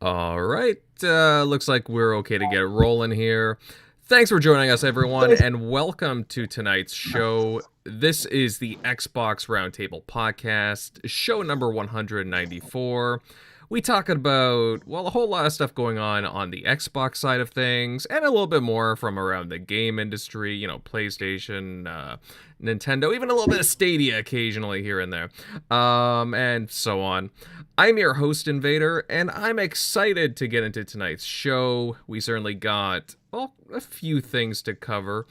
All right, looks like we're okay to get rolling here. Thanks for joining us, everyone, and welcome to tonight's show. This is the Xbox Roundtable Podcast, show number 194. We talk about, well, a whole lot of stuff going on the Xbox side of things, and a little bit more from around the game industry, you know, PlayStation, Nintendo, even a little bit of Stadia occasionally here and there, and so on. I'm your host, Invader, and I'm excited to get into tonight's show. We certainly got, well, a few things to cover.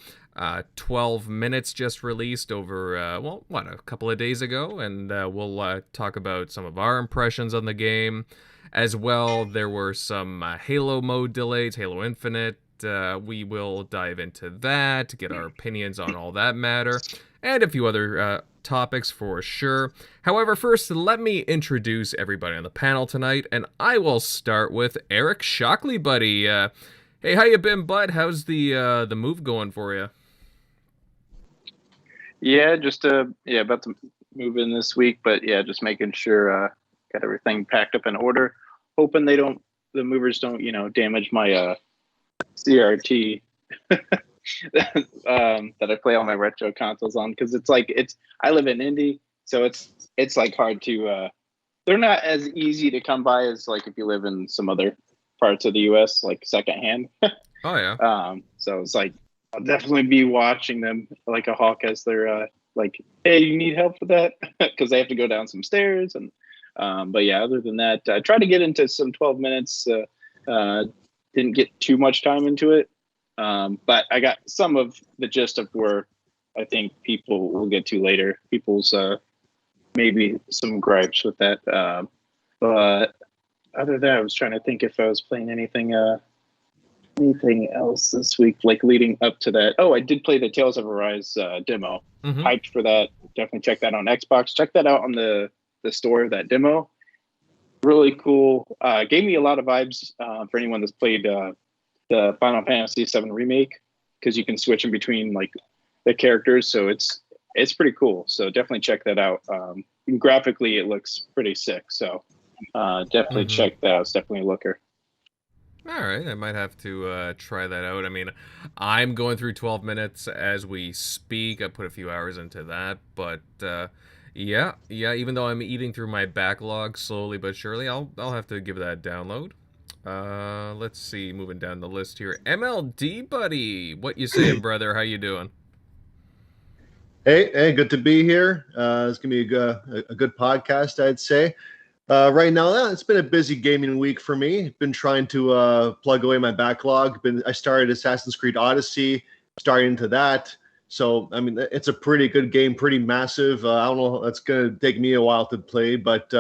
12 minutes just released over, a couple of days ago, and we'll talk about some of our impressions on the game. As well, there were some Halo mode delays, Halo Infinite. We will dive into that to get our opinions on all that matter, and a few other topics for sure. However, first, let me introduce everybody on the panel tonight, and I will start with Eric Shockley, buddy. Hey, how you been, bud? How's the move going for you? Yeah, just about to move in this week, but yeah, just making sure got everything packed up in order. Hoping the movers don't, damage my CRT that I play all my retro consoles on, because I live in Indy, so it's like hard to they're not as easy to come by as like if you live in some other parts of the US, like secondhand. Oh yeah. So it's like I'll definitely be watching them like a hawk as they're like, hey, you need help with that? Because they have to go down some stairs. And but yeah, other than that, I tried to get into some 12 minutes. Didn't get too much time into it, but I got some of the gist of where I think people will get to later. People's maybe some gripes with that. But other than that, I was trying to think if I was playing anything else this week, like leading up to that. Oh, I did play the Tales of Arise demo. Mm-hmm. Hyped for that. Definitely check that on Xbox. Check that out on the store, that demo. Really cool. Gave me a lot of vibes for anyone that's played the Final Fantasy VII Remake, because you can switch in between like the characters. So it's pretty cool. So definitely check that out. Graphically, it looks pretty sick. So definitely check that out. It's definitely a looker. All right, I might have to try that out. I mean, I'm going through 12 minutes as we speak. I put a few hours into that, but yeah. Even though I'm eating through my backlog slowly but surely, I'll have to give that a download. Let's see, moving down the list here. MLD, buddy, what you saying, brother? How you doing? Hey, good to be here. It's gonna be a good podcast, I'd say. Right now, it's been a busy gaming week for me. Been trying to plug away my backlog. I started Assassin's Creed Odyssey, starting into that. So, I mean, it's a pretty good game, pretty massive. I don't know, it's going to take me a while to play, but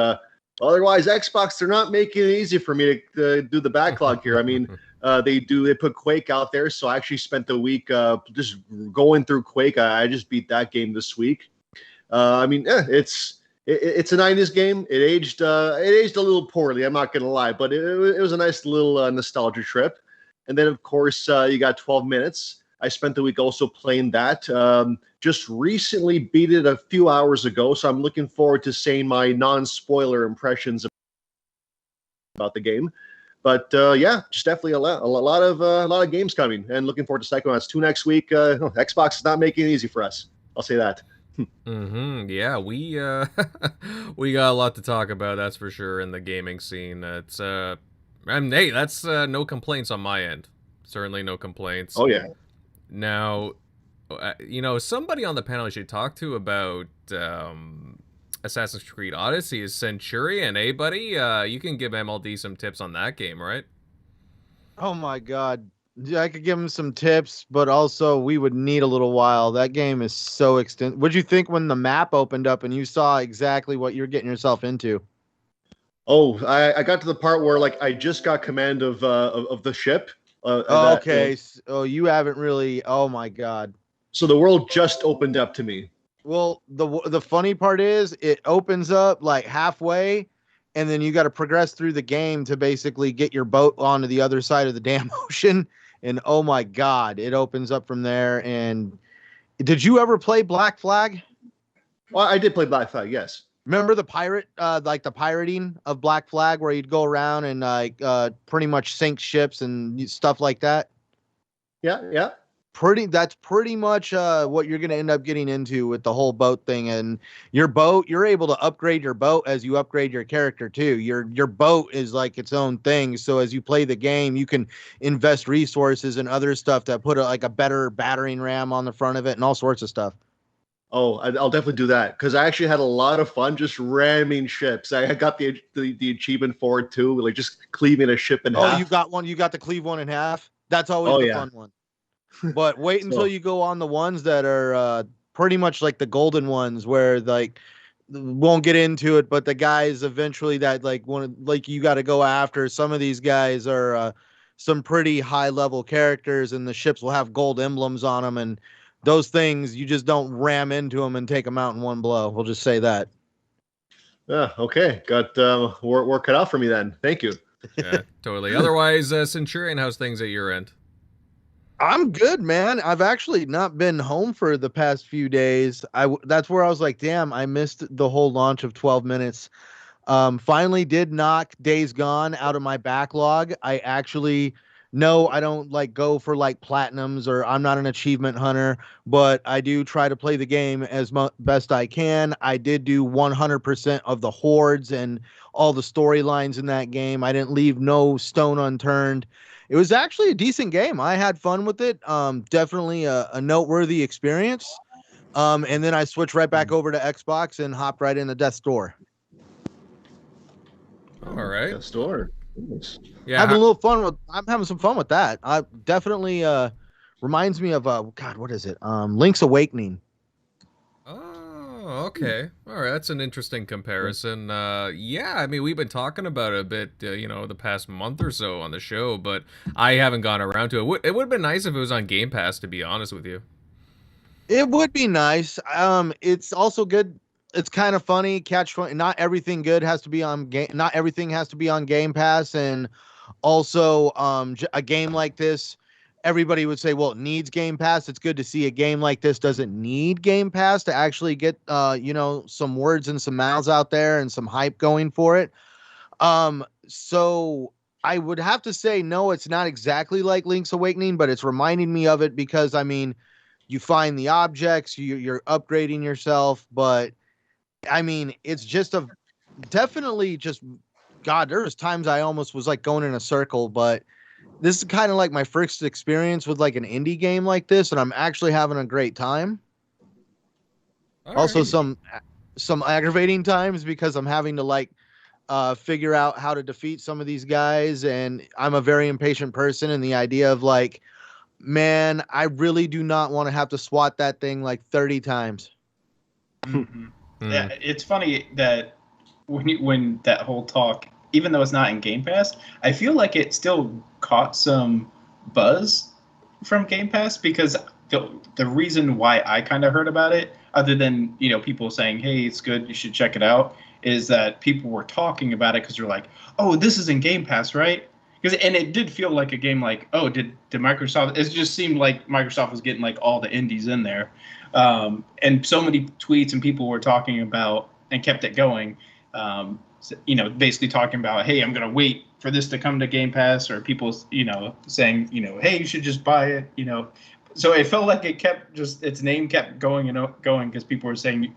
otherwise, Xbox, they're not making it easy for me to do the backlog here. I mean, they put Quake out there, so I actually spent the week just going through Quake. I just beat that game this week. I mean, it's a 90s game. It aged a little poorly, I'm not going to lie, but it was a nice little nostalgia trip. And then, of course, you got 12 minutes. I spent the week also playing that. Just recently beat it a few hours ago, so I'm looking forward to saying my non-spoiler impressions about the game. But yeah, just definitely a lot of games coming, and looking forward to Psychonauts 2 next week. Xbox is not making it easy for us. I'll say that. Yeah, we we got a lot to talk about, that's for sure, in the gaming scene. It's hey, that's no complaints on my end. Certainly no complaints. Oh yeah. Now, somebody on the panel you should talk to about Assassin's Creed Odyssey is Centurion. Hey, buddy, you can give MLD some tips on that game, right? Oh my God. I could give him some tips, but also we would need a little while. That game is so extensive. What'd you think when the map opened up and you saw exactly what you're getting yourself into? Oh, I got to the part where like I just got command of the ship. Okay. So you haven't really. Oh my God. So the world just opened up to me. Well, the funny part is it opens up like halfway, and then you got to progress through the game to basically get your boat onto the other side of the damn ocean. And oh my God, it opens up from there. And did you ever play Black Flag? Well, I did play Black Flag, yes. Remember the pirate, like the pirating of Black Flag, where you'd go around and like pretty much sink ships and stuff like that. Yeah. That's pretty much what you're going to end up getting into with the whole boat thing. And your boat, you're able to upgrade your boat as you upgrade your character too. Your boat is like its own thing. So as you play the game, you can invest resources and other stuff that put like a better battering ram on the front of it and all sorts of stuff. Oh, I'll definitely do that because I actually had a lot of fun just ramming ships. I got the achievement for it too, like just cleaving a ship in half. Oh, you got one. You got to cleave one in half. That's always the fun one. But wait until you go on the ones that are pretty much like the golden ones, where like won't get into it, but the guys eventually that like you got to go after. Some of these guys are some pretty high level characters, and the ships will have gold emblems on them and. Those things, you just don't ram into them and take them out in one blow. We'll just say that. Yeah, okay. Got work cut out for me then. Thank you. Yeah, totally. Otherwise, Centurion, how's things at your end? I'm good, man. I've actually not been home for the past few days. That's where I was like, damn, I missed the whole launch of 12 minutes. Finally did knock Days Gone out of my backlog. No, I don't like go for like platinums, or I'm not an achievement hunter, but I do try to play the game as best I can. I did do 100% of the hordes and all the storylines in that game. I didn't leave no stone unturned. It was actually a decent game. I had fun with it. Definitely a noteworthy experience. And then I switched right back over to Xbox and hopped right in the Death's Door. All right. Death's Door. Yeah, I'm having some fun with that. I definitely reminds me of God, what is it? Link's Awakening. Oh, okay. All right, that's an interesting comparison. Yeah, I mean, we've been talking about it a bit, the past month or so on the show, but I haven't gone around to it. It would have been nice if it was on Game Pass, to be honest with you. It would be nice. It's also good. It's kind of funny. Not everything good has to be on game. Not everything has to be on Game Pass, and also a game like this, everybody would say, well, it needs Game Pass. It's good to see a game like this doesn't need Game Pass to actually get some words and some mouths out there and some hype going for it. So I would have to say no, it's not exactly like Link's Awakening, but it's reminding me of it because I mean, you find the objects, you're upgrading yourself, but I mean, it's just definitely just, God, there was times I almost was like going in a circle, but this is kind of like my first experience with like an indie game like this, and I'm actually having a great time. Also, some aggravating times because I'm having to like figure out how to defeat some of these guys, and I'm a very impatient person, and the idea of like, man, I really do not want to have to swat that thing like 30 times. Mm-hmm. Yeah, it's funny that when that whole talk, even though it's not in Game Pass, I feel like it still caught some buzz from Game Pass because the reason why I kind of heard about it, other than people saying, "Hey, it's good, you should check it out," is that people were talking about it because they're like, "Oh, this is in Game Pass, right?" And it did feel like a game like, oh, did Microsoft? It just seemed like Microsoft was getting like all the indies in there. And so many tweets and people were talking about and kept it going, basically talking about, hey, I'm going to wait for this to come to Game Pass, or people, saying, hey, you should just buy it, So it felt like its name kept going and going because people were saying,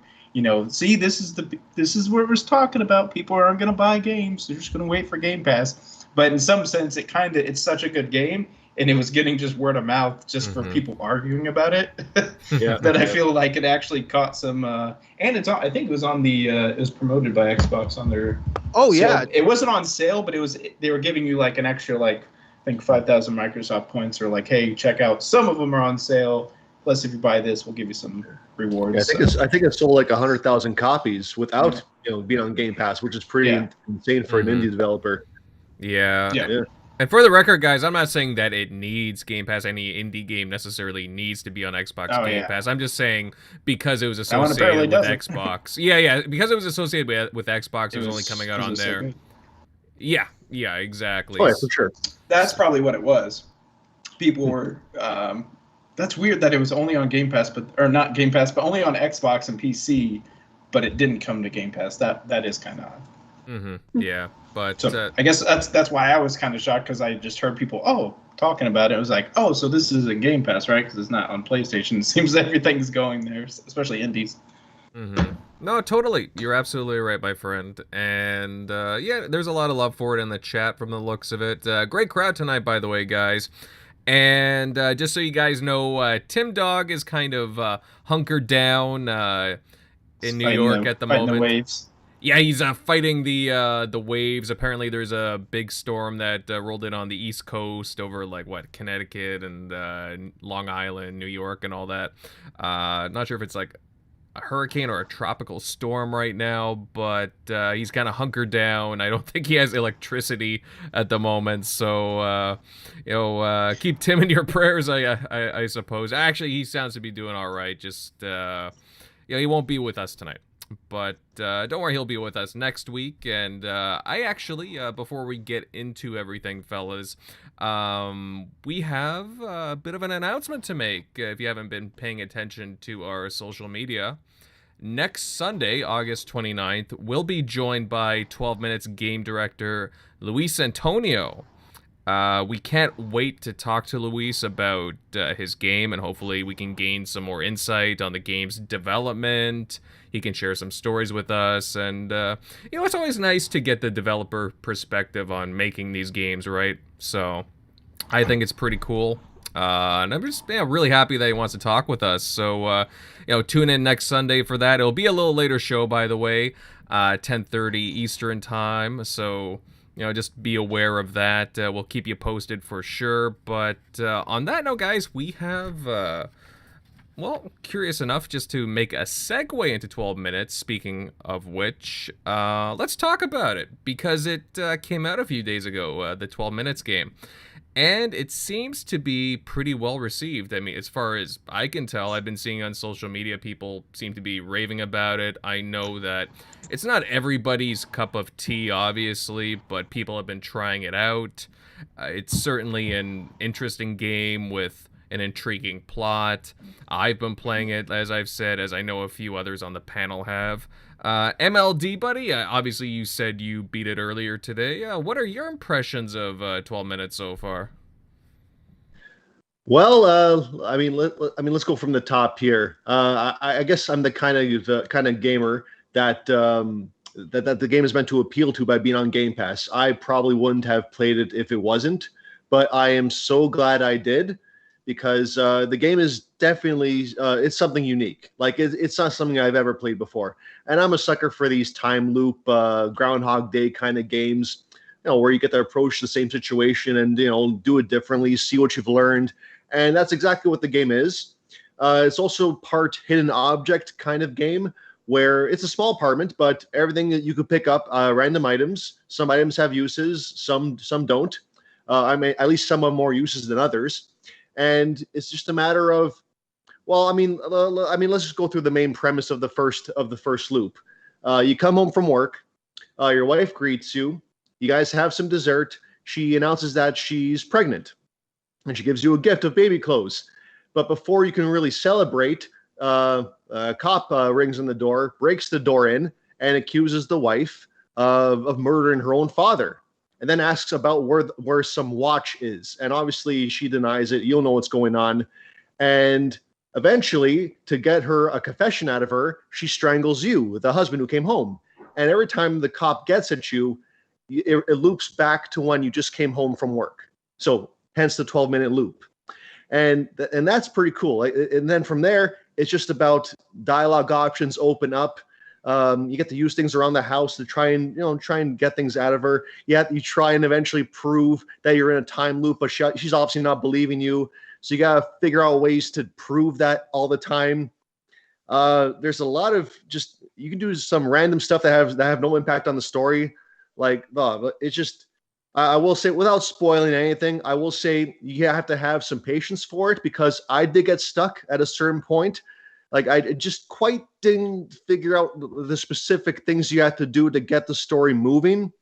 see, this is what we're talking about. People aren't going to buy games. They're just going to wait for Game Pass. But in some sense, it's such a good game, and it was getting just word of mouth just for people arguing about it. That I feel like it actually caught some. And I think it was on the. It was promoted by Xbox on their. Oh yeah. It wasn't on sale, but they were giving you like an extra like I think 5,000 Microsoft points, or like, hey, check out. Some of them are on sale. Plus, if you buy this, we'll give you some rewards. Yeah, I think it sold like 100,000 copies without being on Game Pass, which is pretty insane for an indie developer. Yeah. And for the record, guys, I'm not saying that it needs Game Pass. Any indie game necessarily needs to be on Xbox Game Pass. I'm just saying because it was associated with Xbox. Yeah, because it was associated with Xbox, it was only coming out on there. Yeah, exactly. Oh, yeah, for sure. That's probably what it was. People were. That's weird that it was only on Game Pass, or not Game Pass, but only on Xbox and PC. but it didn't come to Game Pass. That is kind of odd. Mm-hmm. Yeah, but so I guess that's why I was kind of shocked, because I just heard people talking about it. It was like, oh, so this is a Game Pass, right? Because it's not on PlayStation. It seems everything's going there, especially indies. Mm-hmm. No, totally. You're absolutely right, my friend. And yeah, there's a lot of love for it in the chat from the looks of it. Great crowd tonight, by the way, guys. And just so you guys know, Tim Dog is kind of hunkered down in New York at the moment. The waves. Yeah, he's fighting the waves. Apparently, there's a big storm that rolled in on the East Coast over Connecticut and Long Island, New York, and all that. Not sure if it's like a hurricane or a tropical storm right now, but he's kind of hunkered down. I don't think he has electricity at the moment, so keep Tim in your prayers, I suppose. Actually, he sounds to be doing all right. Just he won't be with us tonight. But don't worry, he'll be with us next week. And I actually, before we get into everything, fellas, we have a bit of an announcement to make. If you haven't been paying attention to our social media, next Sunday, August 29th, we'll be joined by 12 Minutes game director Luis Antonio. We can't wait to talk to Luis about his game, and hopefully we can gain some more insight on the game's development. He can share some stories with us, and it's always nice to get the developer perspective on making these games, right? So I think it's pretty cool. And I'm just really happy that he wants to talk with us. So, tune in next Sunday for that. It'll be a little later show, by the way, 10:30 Eastern time. So, just be aware of that. We'll keep you posted for sure. But on that note, guys, we have, curious enough just to make a segue into 12 minutes. Speaking of which, let's talk about it, because it came out a few days ago, the 12 minutes game. And it seems to be pretty well received. I mean, as far as I can tell, I've been seeing on social media, people seem to be raving about it. I know that it's not everybody's cup of tea, obviously, but people have been trying it out. It's certainly an interesting game with an intriguing plot. I've been playing it, as I've said, as I know a few others on the panel have. MLD, buddy, obviously you said you beat it earlier today. What are your impressions of 12 minutes so far? Well, let's go from the top here. I guess I'm the kind of gamer that that the game is meant to appeal to by being on Game Pass. I probably wouldn't have played it if it wasn't, but I am so glad I did, because the game is definitely it's something unique. Like it's not something I've ever played before, and I'm a sucker for these time loop, Groundhog Day kind of games, where you get to approach the same situation and do it differently, see what you've learned, and that's exactly what the game is. It's also part hidden object kind of game, where it's a small apartment, but everything that you could pick up, random items. Some items have uses, some don't. At least some have more uses than others. And it's just a matter of, let's just go through the main premise of the first loop. You come home from work, your wife greets you, you guys have some dessert. She announces that she's pregnant, and she gives you a gift of baby clothes. But before you can really celebrate, a cop rings on the door, breaks the door in, and accuses the wife of murdering her own father. And then asks about where some watch is. And obviously she denies it. You'll know what's going on. And eventually, to get her a confession out of her, she strangles you, the husband who came home. And every time the cop gets at you, it loops back to when you just came home from work. So hence the 12-minute loop. And that's pretty cool. And then from there, it's just about dialogue options open up. You get to use things around the house to try and get things out of her. You try and eventually prove that you're in a time loop, but she's obviously not believing you. So you got to figure out ways to prove that all the time. There's a lot of you can do some random stuff that have no impact on the story. It's just, I will say, without spoiling anything, I will say you have to have some patience for it, because I did get stuck at a certain point. I just quite didn't figure out the specific things you have to do to get the story moving.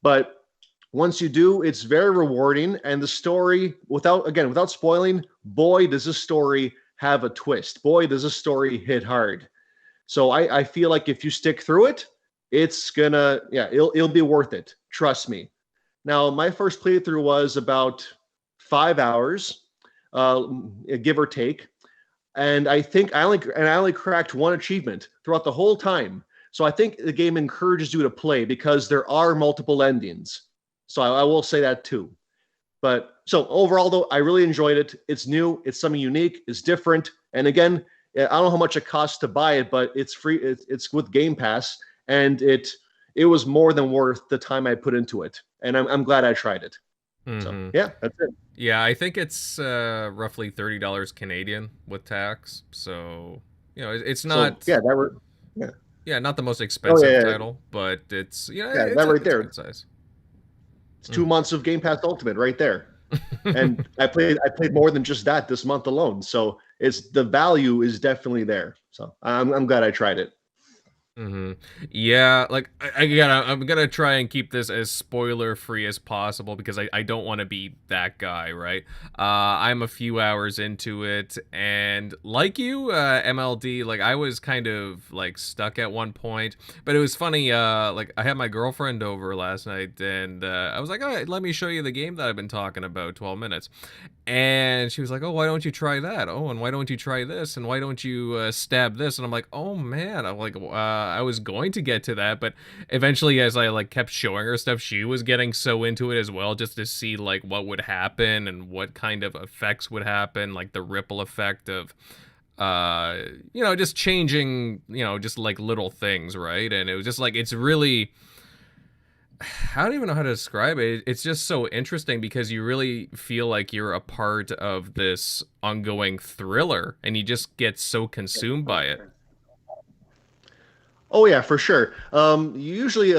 But once you do, it's very rewarding. And the story, without spoiling, boy, does this story have a twist. Boy, does this story hit hard. So I feel like if you stick through it, it's gonna, it'll be worth it. Trust me. Now, my first playthrough was about 5 hours, give or take. And I think I only cracked one achievement throughout the whole time. So I think the game encourages you to play because there are multiple endings. So I will say that too. But so overall, though, I really enjoyed it. It's new. It's something unique. It's different. And again, I don't know how much it costs to buy it, but it's free. It's with Game Pass, and it was more than worth the time I put into it. And I'm glad I tried it. So yeah, that's it. Yeah, I think it's roughly $30 Canadian with tax. So it's not. So, not the most expensive title, but it's that it's right there. It's good size. It's 2 months of Game Pass Ultimate right there. And I played more than just that this month alone. So the value is definitely there. So I'm glad I tried it. Yeah, like I'm gonna try and keep this as spoiler free as possible because I don't want to be that guy, right? I'm a few hours into it, and like you, MLD, like I was kind of like stuck at one point, but it was funny. Like I had my girlfriend over last night, and I was like, all right, let me show you the game that I've been talking about 12 minutes. And she was like, oh, why don't you try that? Oh, and why don't you try this? And why don't you stab this? And I'm like, oh man, I'm like, I was going to get to that, but eventually as I like kept showing her stuff, she was getting so into it as well, just to see like what would happen and what kind of effects would happen, like the ripple effect of just changing, just like little things, right? And it was just like, it's really, I don't even know how to describe it. It's just so interesting because you really feel like you're a part of this ongoing thriller, and you just get so consumed by it. Oh yeah, for sure. Usually,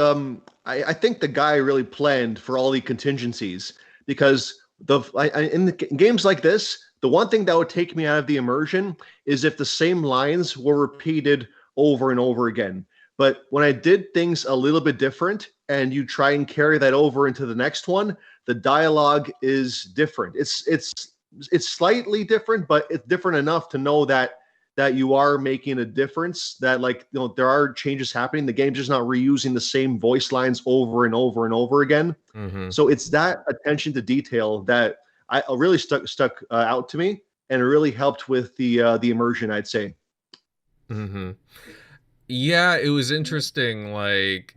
I think the guy really planned for all the contingencies because in the games like this, the one thing that would take me out of the immersion is if the same lines were repeated over and over again. But when I did things a little bit different, and you try and carry that over into the next one, the dialogue is different. It's slightly different, but it's different enough to know that you are making a difference, that there are changes happening. The game's just not reusing the same voice lines over and over and over again. So it's that attention to detail that I really stuck out to me, and it really helped with the immersion, I'd say. Yeah, it was interesting, like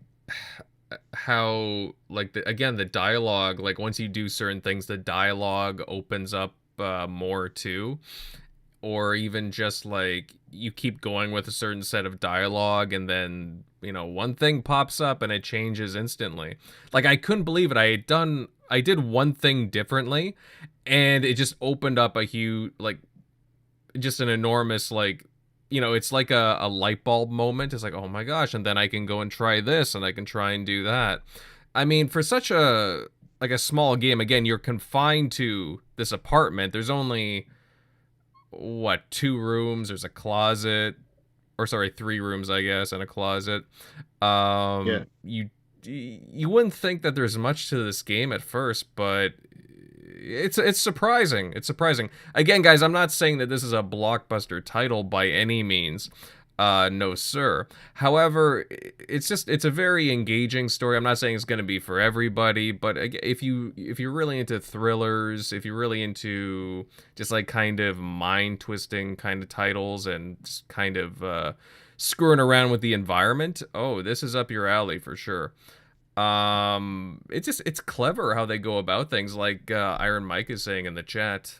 how the dialogue, like once you do certain things, the dialogue opens up more too. Or even just like you keep going with a certain set of dialogue, and then one thing pops up and it changes instantly. Like I couldn't believe it. I did one thing differently, and it just opened up a huge, like, just an enormous, like, it's like a light bulb moment. It's like, oh my gosh, and then I can go and try this, and I can try and do that. I mean, for such a small game, again, you're confined to this apartment. There's only 2 rooms, there's a closet, or sorry, 3 rooms, I guess, and a closet. You wouldn't think that there's much to this game at first, but it's surprising. It's surprising. Again, guys, I'm not saying that this is a blockbuster title by any means. No, sir. However, it's a very engaging story. I'm not saying it's going to be for everybody, but if you're really into thrillers, if you're really into just like kind of mind twisting kind of titles and just kind of screwing around with the environment, oh, this is up your alley for sure. It's clever how they go about things, like Iron Mike is saying in the chat.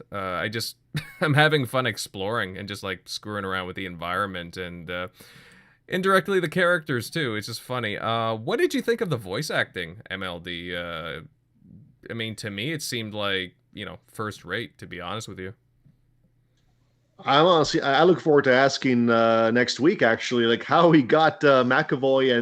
I'm having fun exploring and just like screwing around with the environment and indirectly the characters too. It's just funny. What did you think of the voice acting, MLD? I mean, to me it seemed like, first rate, to be honest with you. I look forward to asking next week, actually, like how he got McAvoy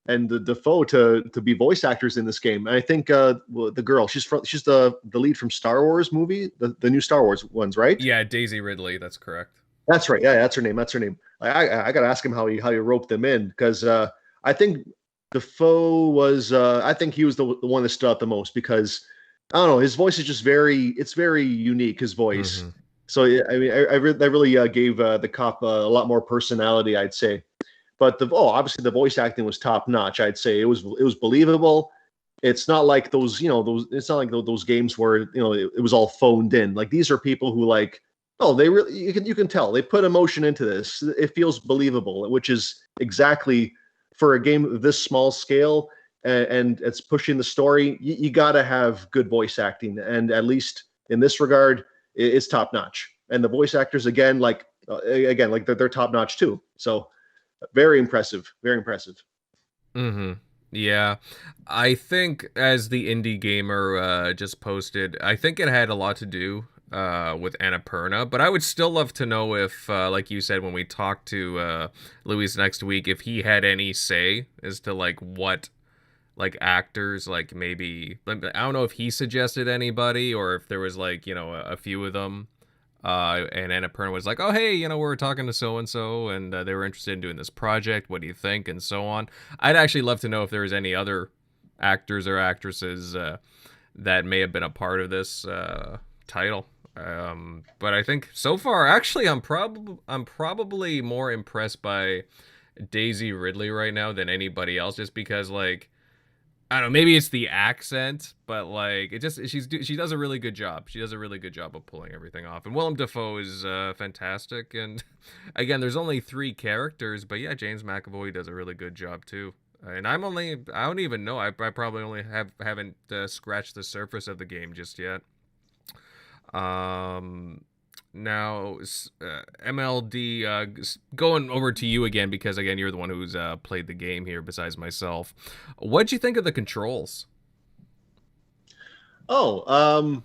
and the Defoe to be voice actors in this game. And I think the girl, she's the lead from Star Wars movie, the new Star Wars ones, right? Yeah, Daisy Ridley, that's correct. That's right. Yeah, that's her name. I got to ask him how he roped them in, because I think Defoe was I think he was the one that stood out the most, because I don't know, his voice is just very unique, his voice. So I mean, I really gave the cop a lot more personality, I'd say. but obviously the voice acting was top notch. I'd say it was believable. It's not like those, it's not like those games where, it was all phoned in. Like, these are people who, like, they really, you can tell they put emotion into this. It feels believable, which is exactly for a game of this small scale, and it's pushing the story. You got to have good voice acting, and at least in this regard, it's top notch. And the voice actors, again, like they're top notch too. So very impressive, very impressive. Mm-hmm. Yeah, I think, as the Indie Gamer just posted, I think it had a lot to do with Annapurna, but I would still love to know if, like you said, when we talk to Luis next week, if he had any say as to, like, what, like, actors, like, maybe, I don't know if he suggested anybody, or if there was, like, a few of them. And Annapurna was like, oh, hey, we're talking to so-and-so, and they were interested in doing this project. What do you think? And so on. I'd actually love to know if there was any other actors or actresses that may have been a part of this title. But I think so far, actually, I'm probably more impressed by Daisy Ridley right now than anybody else, just because, like, I don't know, maybe it's the accent, but, like, she does a really good job. She does a really good job of pulling everything off. And Willem Dafoe is fantastic. And again, there's only 3 characters, but yeah, James McAvoy does a really good job too. And I don't even know. I probably only haven't scratched the surface of the game just yet. Now, MLD, going over to you again, because, again, you're the one who's played the game here besides myself. What'd you think of the controls? They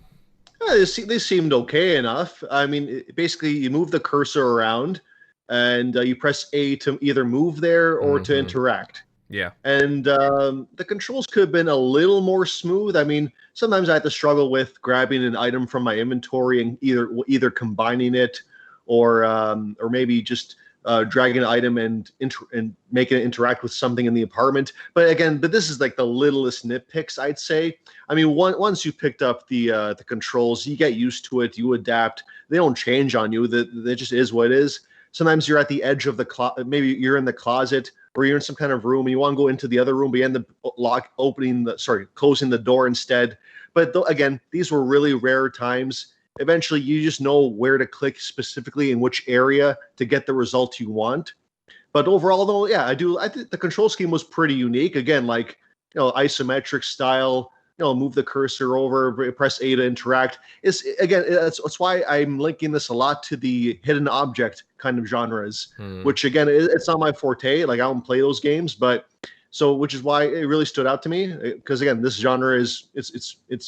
seemed okay enough. I mean, basically, you move the cursor around, and you press A to either move there or to interact. Yeah. And the controls could have been a little more smooth. I mean, sometimes I have to struggle with grabbing an item from my inventory and either combining it or maybe just dragging an item and making it interact with something in the apartment. But this is like the littlest nitpicks, I'd say. I mean, once you picked up the controls, you get used to it, you adapt. They don't change on you. That just is what it is. Sometimes you're at the edge of the closet. Maybe you're in the closet, or you're in some kind of room and you want to go into the other room, but you end up closing the door instead. But again, these were really rare times. Eventually, you just know where to click specifically in which area to get the result you want. But overall, though, yeah, I think the control scheme was pretty unique. Again, like, isometric style. Move the cursor over, press A to interact. That's why I'm linking this a lot to the hidden object kind of genres, which, again, it's not my forte. Like, I don't play those games, which is why it really stood out to me. Because, again, this genre I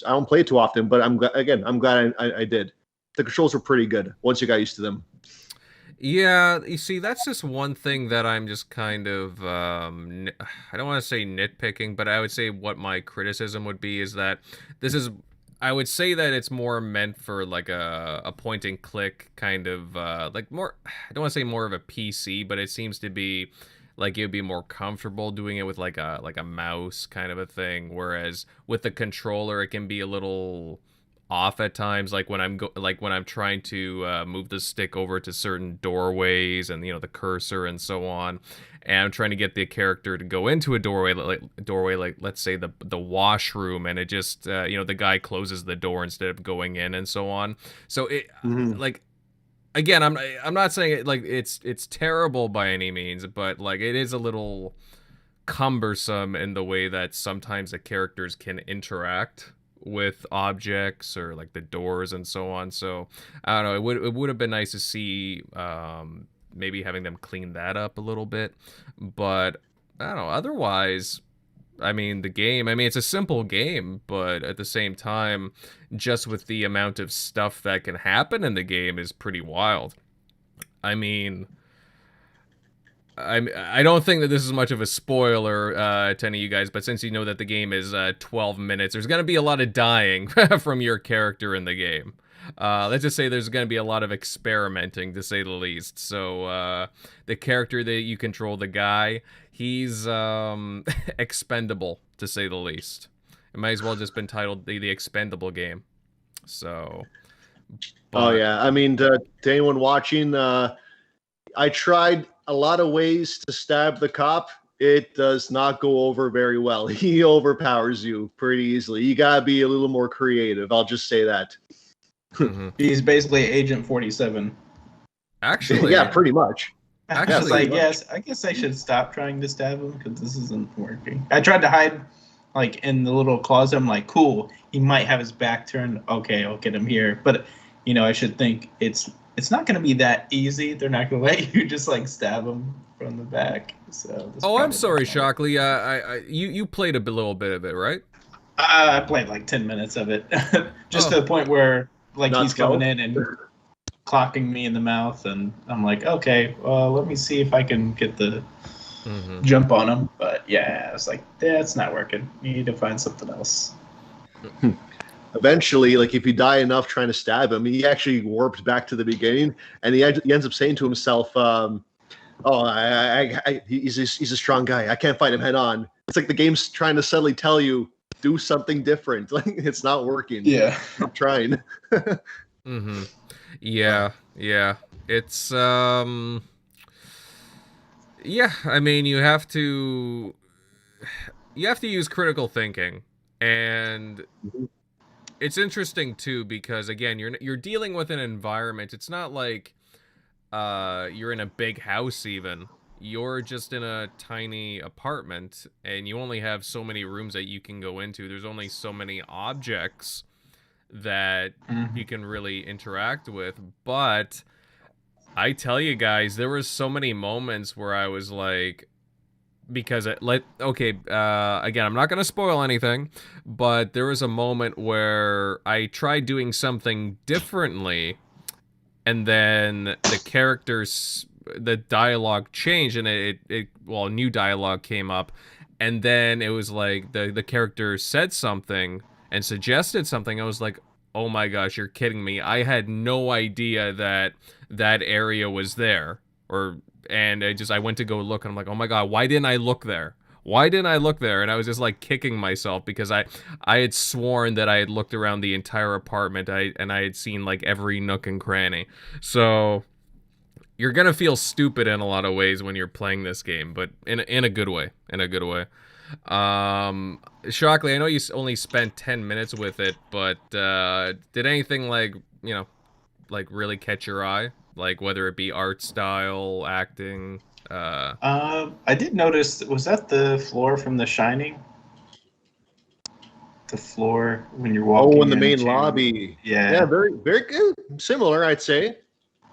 don't play it too often, but I'm glad I did. The controls were pretty good once you got used to them. Yeah, you see, that's just one thing that I'm just kind of, I don't want to say nitpicking, but I would say what my criticism would be is that I would say that it's more meant for, like, a point and click kind of, like, more, I don't want to say more of a PC, but it seems to be like it would be more comfortable doing it with like a mouse kind of a thing, whereas with the controller it can be a little off at times, like when I'm trying to move the stick over to certain doorways and the cursor and so on, and I'm trying to get the character to go into a doorway like let's say the washroom, and it just the guy closes the door instead of going in and so on. So it like, again, I'm not saying it like it's terrible by any means, but like it is a little cumbersome in the way that sometimes the characters can interact with objects or like the doors and so on. So I don't know, it would have been nice to see maybe having them clean that up a little bit, but I don't know, otherwise, I mean, the game, it's a simple game, but at the same time, just with the amount of stuff that can happen in the game is pretty wild. I mean, I don't think that this is much of a spoiler to any of you guys, but since you know that the game is 12 minutes, there's going to be a lot of dying from your character in the game. Let's just say there's going to be a lot of experimenting, to say the least. So the character that you control, the guy, he's expendable, to say the least. It might as well just been titled the Expendable Game. So. Oh yeah, I mean, to anyone watching, I tried a lot of ways to stab the cop. It does not go over very well. He overpowers you pretty easily. You gotta be a little more creative. I'll just say that. Mm-hmm. He's basically Agent 47. Actually, Yeah, pretty much. I was Actually- like, yes, I guess I should stop trying to stab him because this isn't working. I tried to hide, like, in the little closet. I'm like, cool, he might have his back turned. Okay, I'll get him here. But, you know, I should think it's not going to be that easy. They're not going to let you just, like, stab him from the back. So. Oh, I'm sorry, Shockley. You played a little bit of it, right? I played like 10 minutes of it, just to the point where like Not he's coming in and clocking me in the mouth, and I'm like, okay, well, let me see if I can get the jump on him. But yeah, I was like, it's not working. You need to find something else. Eventually, like if you die enough trying to stab him, he actually warps back to the beginning, and he ends up saying to himself, he's a strong guy. I can't fight him head on. It's like the game's trying to subtly tell you, do something different. Like it's not working. Yeah, I'm trying. Yeah. It's yeah. I mean, you have to use critical thinking, and it's interesting too because again, you're dealing with an environment. It's not like you're in a big house even. You're just in a tiny apartment and you only have so many rooms that you can go into. There's only so many objects that you can really interact with. But I tell you guys, there was so many moments where I was like, because again, I'm not going to spoil anything, but there was a moment where I tried doing something differently, and then the dialogue changed, and a new dialogue came up, and then it was like the character said something and suggested something. I was like, oh my gosh, you're kidding me. I had no idea that area was there, and I went to go look, and I'm like, oh my god, why didn't I look there? And I was just like kicking myself because I had sworn that I had looked around the entire apartment, and I had seen like every nook and cranny. So you're gonna feel stupid in a lot of ways when you're playing this game, but in a good way. Shockley, I know you only spent 10 minutes with it, but did anything like really catch your eye? Like whether it be art style, acting? I did notice. Was that the floor from The Shining? The floor when you're walking. Oh, in the main lobby. Yeah, very very good. Similar, I'd say.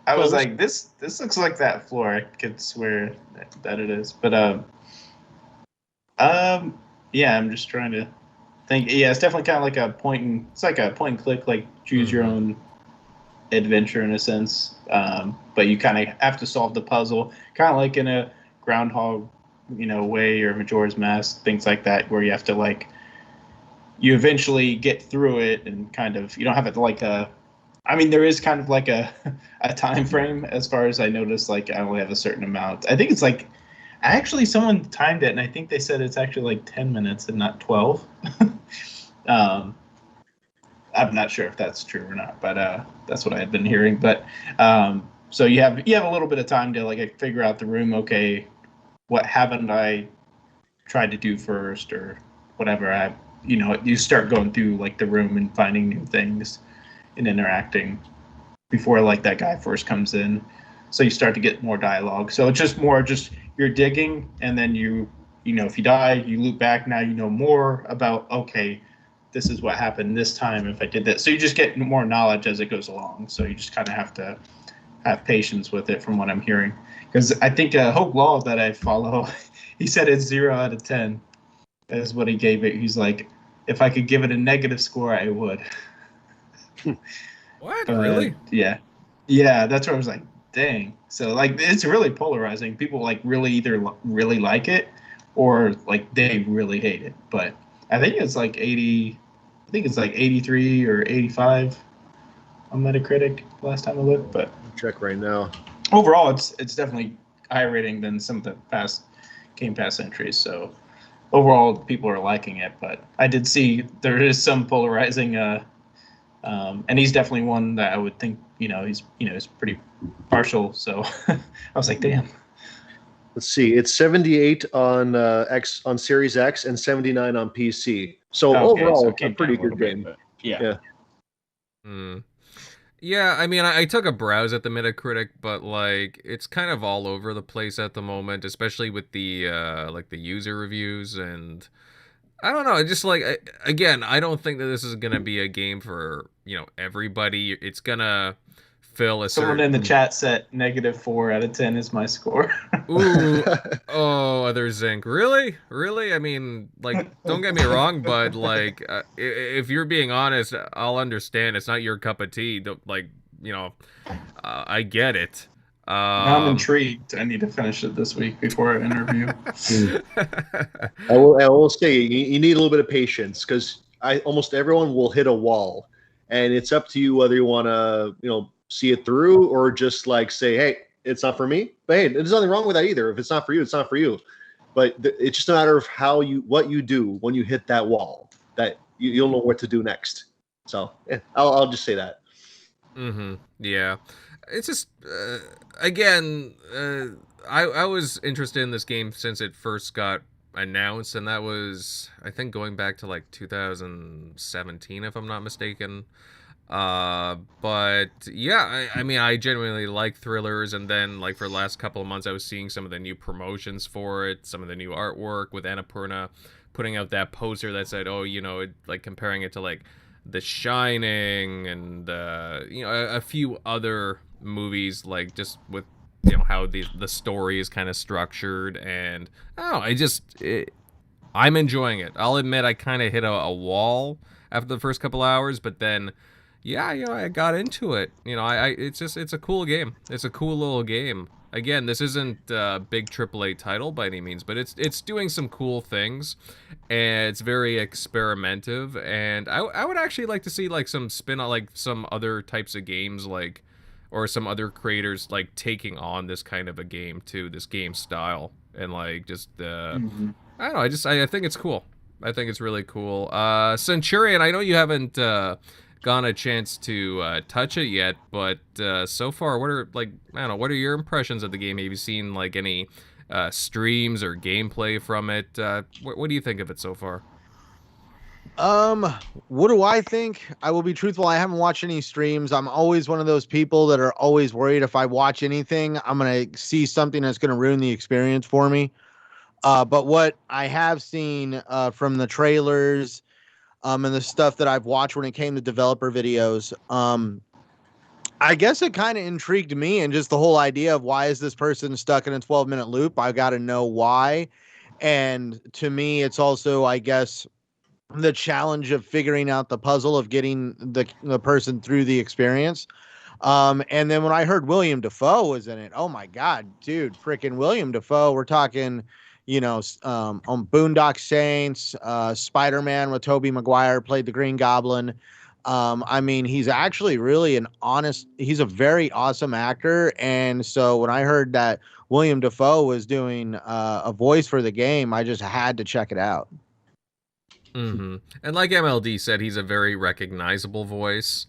I was like, this looks like that floor. I could swear that it is. But yeah, I'm just trying to think. Yeah, it's definitely kind of like a point and click, like choose your own adventure in a sense. But you kind of have to solve the puzzle, kind of like in a Groundhog, way, or Majora's Mask, things like that, where you have to you eventually get through it, and kind of you don't have it like a. I mean, there is kind of like a time frame as far as I noticed. Like, I only have a certain amount. I think it's like, actually, someone timed it, and I think they said it's actually like 10 minutes and not 12. I'm not sure if that's true or not, but that's what I had been hearing. But so you have a little bit of time to figure out the room. Okay, what haven't I tried to do first, or whatever. You start going through the room and finding new things and interacting before that guy first comes in, so you start to get more dialogue. So it's just more you're digging, and then if you die, you loop back. Now you know more about, okay, this is what happened this time if I did that. So you just get more knowledge as it goes along. So you just kind of have to have patience with it, from what I'm hearing. Because I think Hope Law that I follow, he said it's 0 out of 10 is what he gave it. He's like, if I could give it a negative score, I would. What? Really? Yeah, that's where I was like, dang. So it's really polarizing. People really either really like it, or they really hate it. But I think it's 80. I think it's 83 or 85 on Metacritic last time I looked. But check right now. Overall, it's definitely higher rating than some of the past Game Pass entries. So overall, people are liking it. But I did see there is some polarizing. And he's definitely one that I would think, he's pretty partial. So I was like, damn. let's see, it's 78 on X on Series X and 79 on PC. So overall, so it's a pretty good game. Yeah. Yeah, I mean, I took a browse at the Metacritic, but like it's kind of all over the place at the moment, especially with the like the user reviews, and I don't know, just like again, I don't think that this is gonna be a game for everybody. It's gonna fill a Someone in the chat said -4 out of 10 is my score. Ooh, oh, other Zinc. Really? I mean, like, don't get me wrong, but like, if you're being honest, I'll understand. It's not your cup of tea. I get it. Now I'm intrigued. I need to finish it this week before our interview. I will say you need a little bit of patience because almost everyone will hit a wall, and it's up to you whether you want to see it through or just like say, hey, it's not for me. But hey, there's nothing wrong with that either. If it's not for you, it's not for you. But it's just a matter of what you do when you hit that wall. That you'll know what to do next. So I'll just say that. Yeah, it's just again, I was interested in this game since it first got announced, and that was I think going back to like 2017, if I'm not mistaken. But yeah, I mean, I genuinely like thrillers, and then like for the last couple of months, I was seeing some of the new promotions for it, some of the new artwork with Annapurna putting out that poster that said, oh, like comparing it to like The Shining and a few other movies, like just with how the story is kind of structured, and I'm enjoying it. I'll admit I kind of hit a wall after the first couple hours, but then I got into it. It's a cool game. It's a cool little game. Again, this isn't a big AAA title by any means, but it's doing some cool things, and it's very experimentative. And I would actually like to see like some spin-off, like some other types of games, like or some other creators like taking on this kind of a game too, this game style, and like just I don't know. I think it's cool. I think it's really cool. Centurion, I know you haven't gotten a chance to touch it yet, but so far, what are your impressions of the game? Have you seen like any streams or gameplay from it? What do you think of it so far? What do I think? I will be truthful. I haven't watched any streams. I'm always one of those people that are always worried if I watch anything, I'm going to see something that's going to ruin the experience for me. But what I have seen from the trailers and the stuff that I've watched when it came to developer videos, I guess it kind of intrigued me, and just the whole idea of why is this person stuck in a 12-minute loop? I got to know why. And to me, it's also, I guess, the challenge of figuring out the puzzle of getting the person through the experience. And then when I heard William Dafoe was in it, oh my God, dude, freaking William Dafoe. We're talking, on Boondock Saints, Spider-Man with Tobey Maguire played the Green Goblin. I mean, he's actually really he's a very awesome actor. And so when I heard that William Dafoe was doing a voice for the game, I just had to check it out. And like MLD said, he's a very recognizable voice.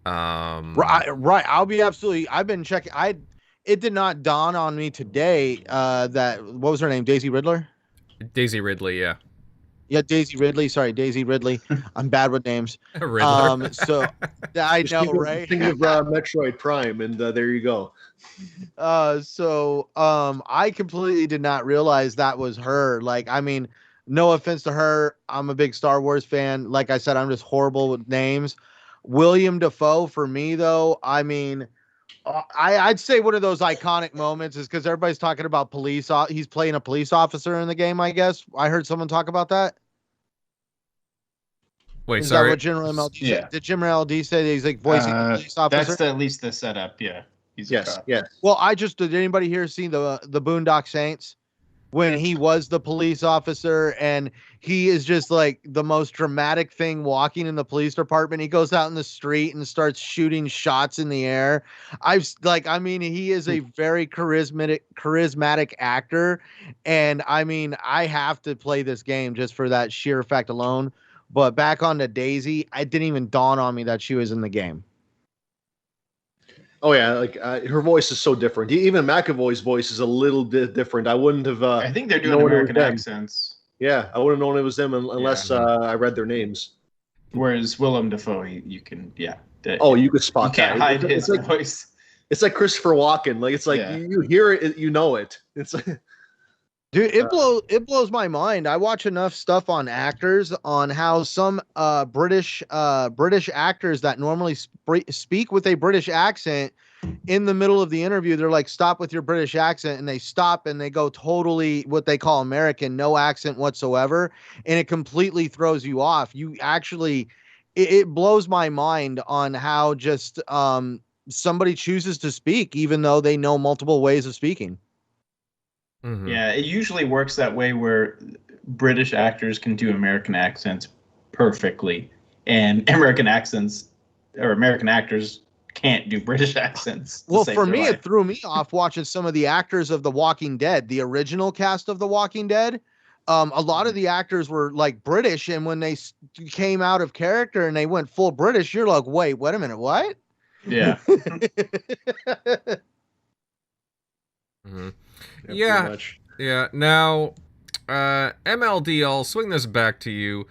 Right. I've been checking. It did not dawn on me today that, what was her name? Daisy Ridley? Daisy Ridley, yeah. Yeah, Daisy Ridley. Sorry, Daisy Ridley. I'm bad with names. Riddler. So I know, right? Think of Metroid Prime, and there you go. So I completely did not realize that was her. Like, I mean, no offense to her, I'm a big Star Wars fan. Like I said, I'm just horrible with names. William Dafoe, for me, though, I mean, I'd say one of those iconic moments is because everybody's talking about he's playing a police officer in the game, I guess. I heard someone talk about that. Wait, is sorry. that what General MLD said? Did General LD say that he's like voicing a police officer? That's at least the setup, yeah. Yes. Well, did anybody here see the Boondock Saints? When he was the police officer, and he is just like the most dramatic thing walking in the police department. He goes out in the street and starts shooting shots in the air. He is a very charismatic actor. And I mean, I have to play this game just for that sheer fact alone. But back on to Daisy, it didn't even dawn on me that she was in the game. Oh yeah, like her voice is so different. Even McAvoy's voice is a little different. I wouldn't have. I think they're doing known it was American them. accents. Yeah, I wouldn't have known it was them unless I read their names. Whereas Willem Dafoe, you can, Oh, you could spot you can't that. hide his like, voice. It's like Christopher Walken. Like it's like you hear it, you know it. It's like, dude, it blows my mind. I watch enough stuff on actors on how some British actors that normally speak with a British accent, in the middle of the interview, they're like, "Stop with your British accent," and they stop and they go totally what they call American, no accent whatsoever, and it completely throws you off. You actually, it blows my mind on how just somebody chooses to speak, even though they know multiple ways of speaking. Mm-hmm. Yeah, it usually works that way where British actors can do American accents perfectly, and American accents or American actors can't do British accents. Well, for me, it threw me off watching some of the actors of The Walking Dead, the original cast of The Walking Dead. A lot of the actors were like British, and when they came out of character and they went full British, you're like, wait a minute, what? Yeah. Mm-hmm. yeah. Yeah. Now, MLD, I'll swing this back to you.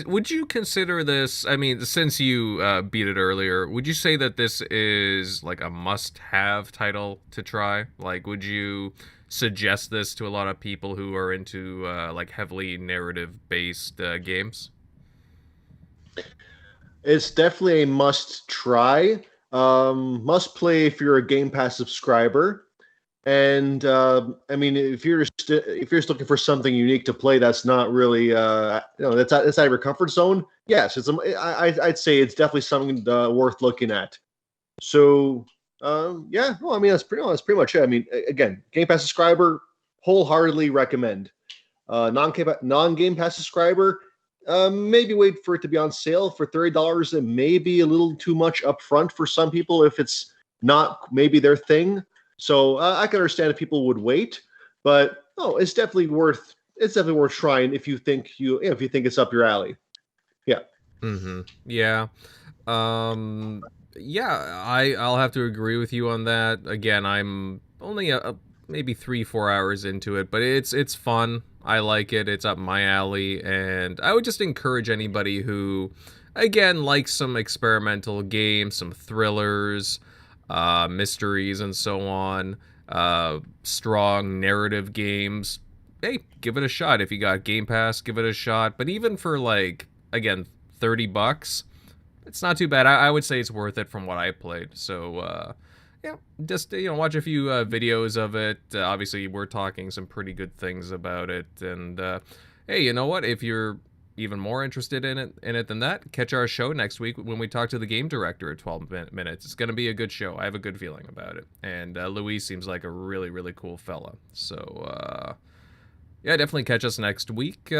Would you consider this? I mean, since you beat it earlier, would you say that this is like a must-have title to try? Like, would you suggest this to a lot of people who are into like heavily narrative-based games? It's definitely a must try. Must play if you're a Game Pass subscriber. And I mean, if you're just looking for something unique to play, that's not really that's out of your comfort zone. Yes, I'd say it's definitely something worth looking at. So yeah, well, I mean that's pretty much it. I mean, again, Game Pass subscriber, wholeheartedly recommend. Non-Game Pass subscriber, maybe wait for it to be on sale for $30. It may be a little too much upfront for some people if it's not maybe their thing. So I can understand if people would wait, but it's definitely worth trying if you think it's up your alley. Yeah. Mm-hmm. Yeah. Yeah, I'll have to agree with you on that. Again, I'm only maybe 3-4 hours into it, but it's fun. I like it. It's up my alley, and I would just encourage anybody who, again, likes some experimental games, some thrillers, mysteries, and so on, strong narrative games. Hey, give it a shot. If you got Game Pass, give it a shot. But even for like, again, $30, it's not too bad. I would say it's worth it from what I played. So yeah, just watch a few videos of it. Obviously, we're talking some pretty good things about it. And hey, you know what? If you're even more interested in it than that, catch our show next week when we talk to the game director at 12 minutes. It's going to be a good show. I have a good feeling about it. And Luis seems like a really, really cool fella. So yeah, definitely catch us next week.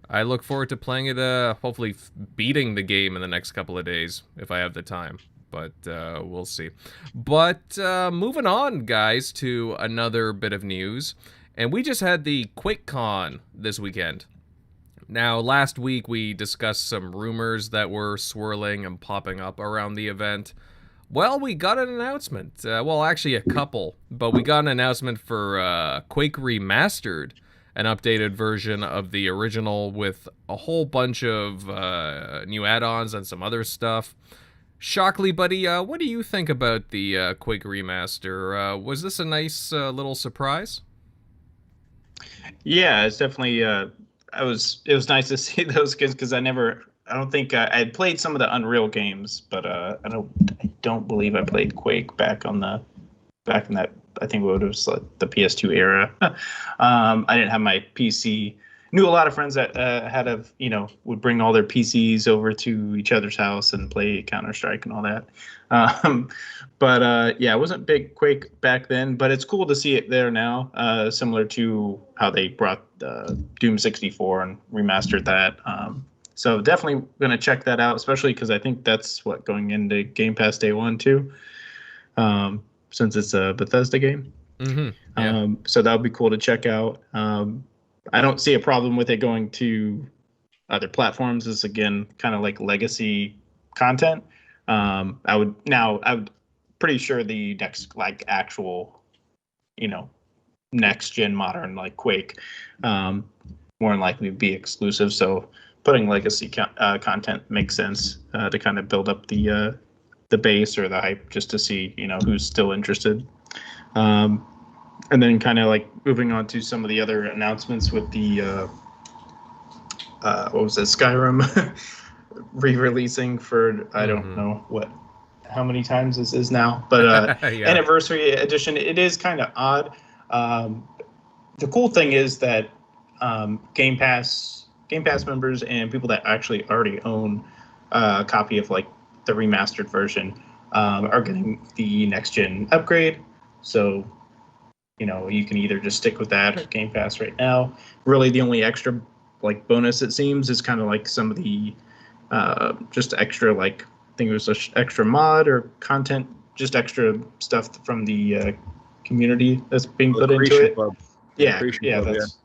I look forward to playing it, hopefully beating the game in the next couple of days if I have the time. But we'll see. But moving on, guys, to another bit of news. And we just had the QuakeCon this weekend. Now, last week we discussed some rumors that were swirling and popping up around the event. Well, we got an announcement. Well, actually a couple. But we got an announcement for Quake Remastered, an updated version of the original with a whole bunch of new add-ons and some other stuff. Shockley, buddy, what do you think about the Quake Remaster? Was this a nice little surprise? Yeah, it's definitely. It was nice to see those games because I don't think I had played some of the Unreal games, but I don't believe I played Quake back in that. I think it was like the PS2 era. I didn't have my PC. Knew a lot of friends that would bring all their PCs over to each other's house and play Counter-Strike and all that. But yeah, it wasn't big Quake back then, but it's cool to see it there now, similar to how they brought Doom 64 and remastered that. So definitely going to check that out, especially because I think that's going into Game Pass Day 1 too, since it's a Bethesda game. Mm-hmm. Yeah. So that would be cool to check out. I don't see a problem with it going to other platforms. It's again kind of like legacy content. I would pretty sure the next like actual, next gen modern like Quake, more than likely be exclusive. So putting legacy content makes sense to kind of build up the base or the hype, just to see who's still interested. And then kind of like moving on to some of the other announcements with the what was it, Skyrim re-releasing for I don't know how many times this is now, but Yeah. anniversary edition. It is kind of odd. The cool thing is that Game Pass members and people that actually already own a copy of like the remastered version are getting the next gen upgrade. So you can either just stick with that or Game Pass right now. Really, the only extra like bonus, it seems, is kind of like some of the just extra, like I think it was just extra mod or content, just extra stuff from the community that's being put into it. Club. Yeah, Creation yeah, Club, that's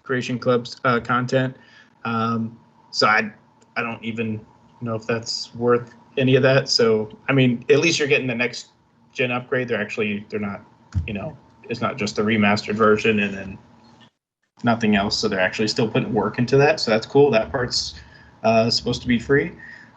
Creation Club's content. So I don't even know if that's worth any of that. So I mean, at least you're getting the next gen upgrade. They're not, it's not just the remastered version and then nothing else. So they're actually still putting work into that. So that's cool. That part's supposed to be free.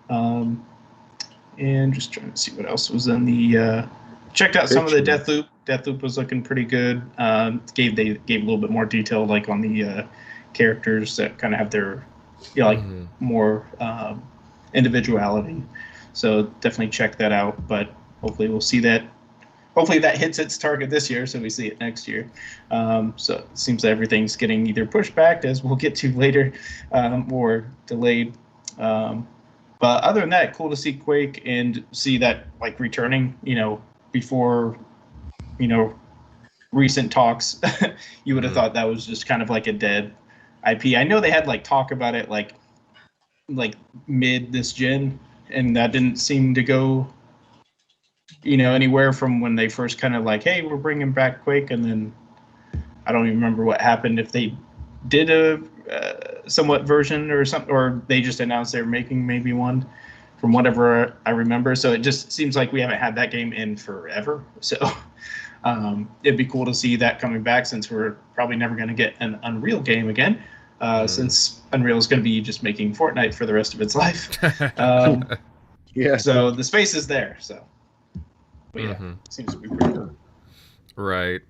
And just trying to see what else was in the. Checked out some of the Deathloop. Deathloop was looking pretty good. They gave a little bit more detail, like on the characters that kind of have their, more individuality. So definitely check that out. But hopefully we'll see that. Hopefully that hits its target this year, so we see it next year. So it seems that everything's getting either pushed back, as we'll get to later, or delayed. But other than that, cool to see Quake and see that like returning. Before, recent talks, you would have thought that was just kind of like a dead IP. I know they had like talk about it like mid this gen, and that didn't seem to go, anywhere from when they first kind of like, hey, we're bringing back Quake, and then I don't even remember what happened, if they did a somewhat version or something, or they just announced they were making maybe one, from whatever I remember. So it just seems like we haven't had that game in forever. So it'd be cool to see that coming back, since we're probably never going to get an Unreal game again, since Unreal is going to be just making Fortnite for the rest of its life. Yeah. So the space is there. So, but yeah, seems to be pretty cool. Right.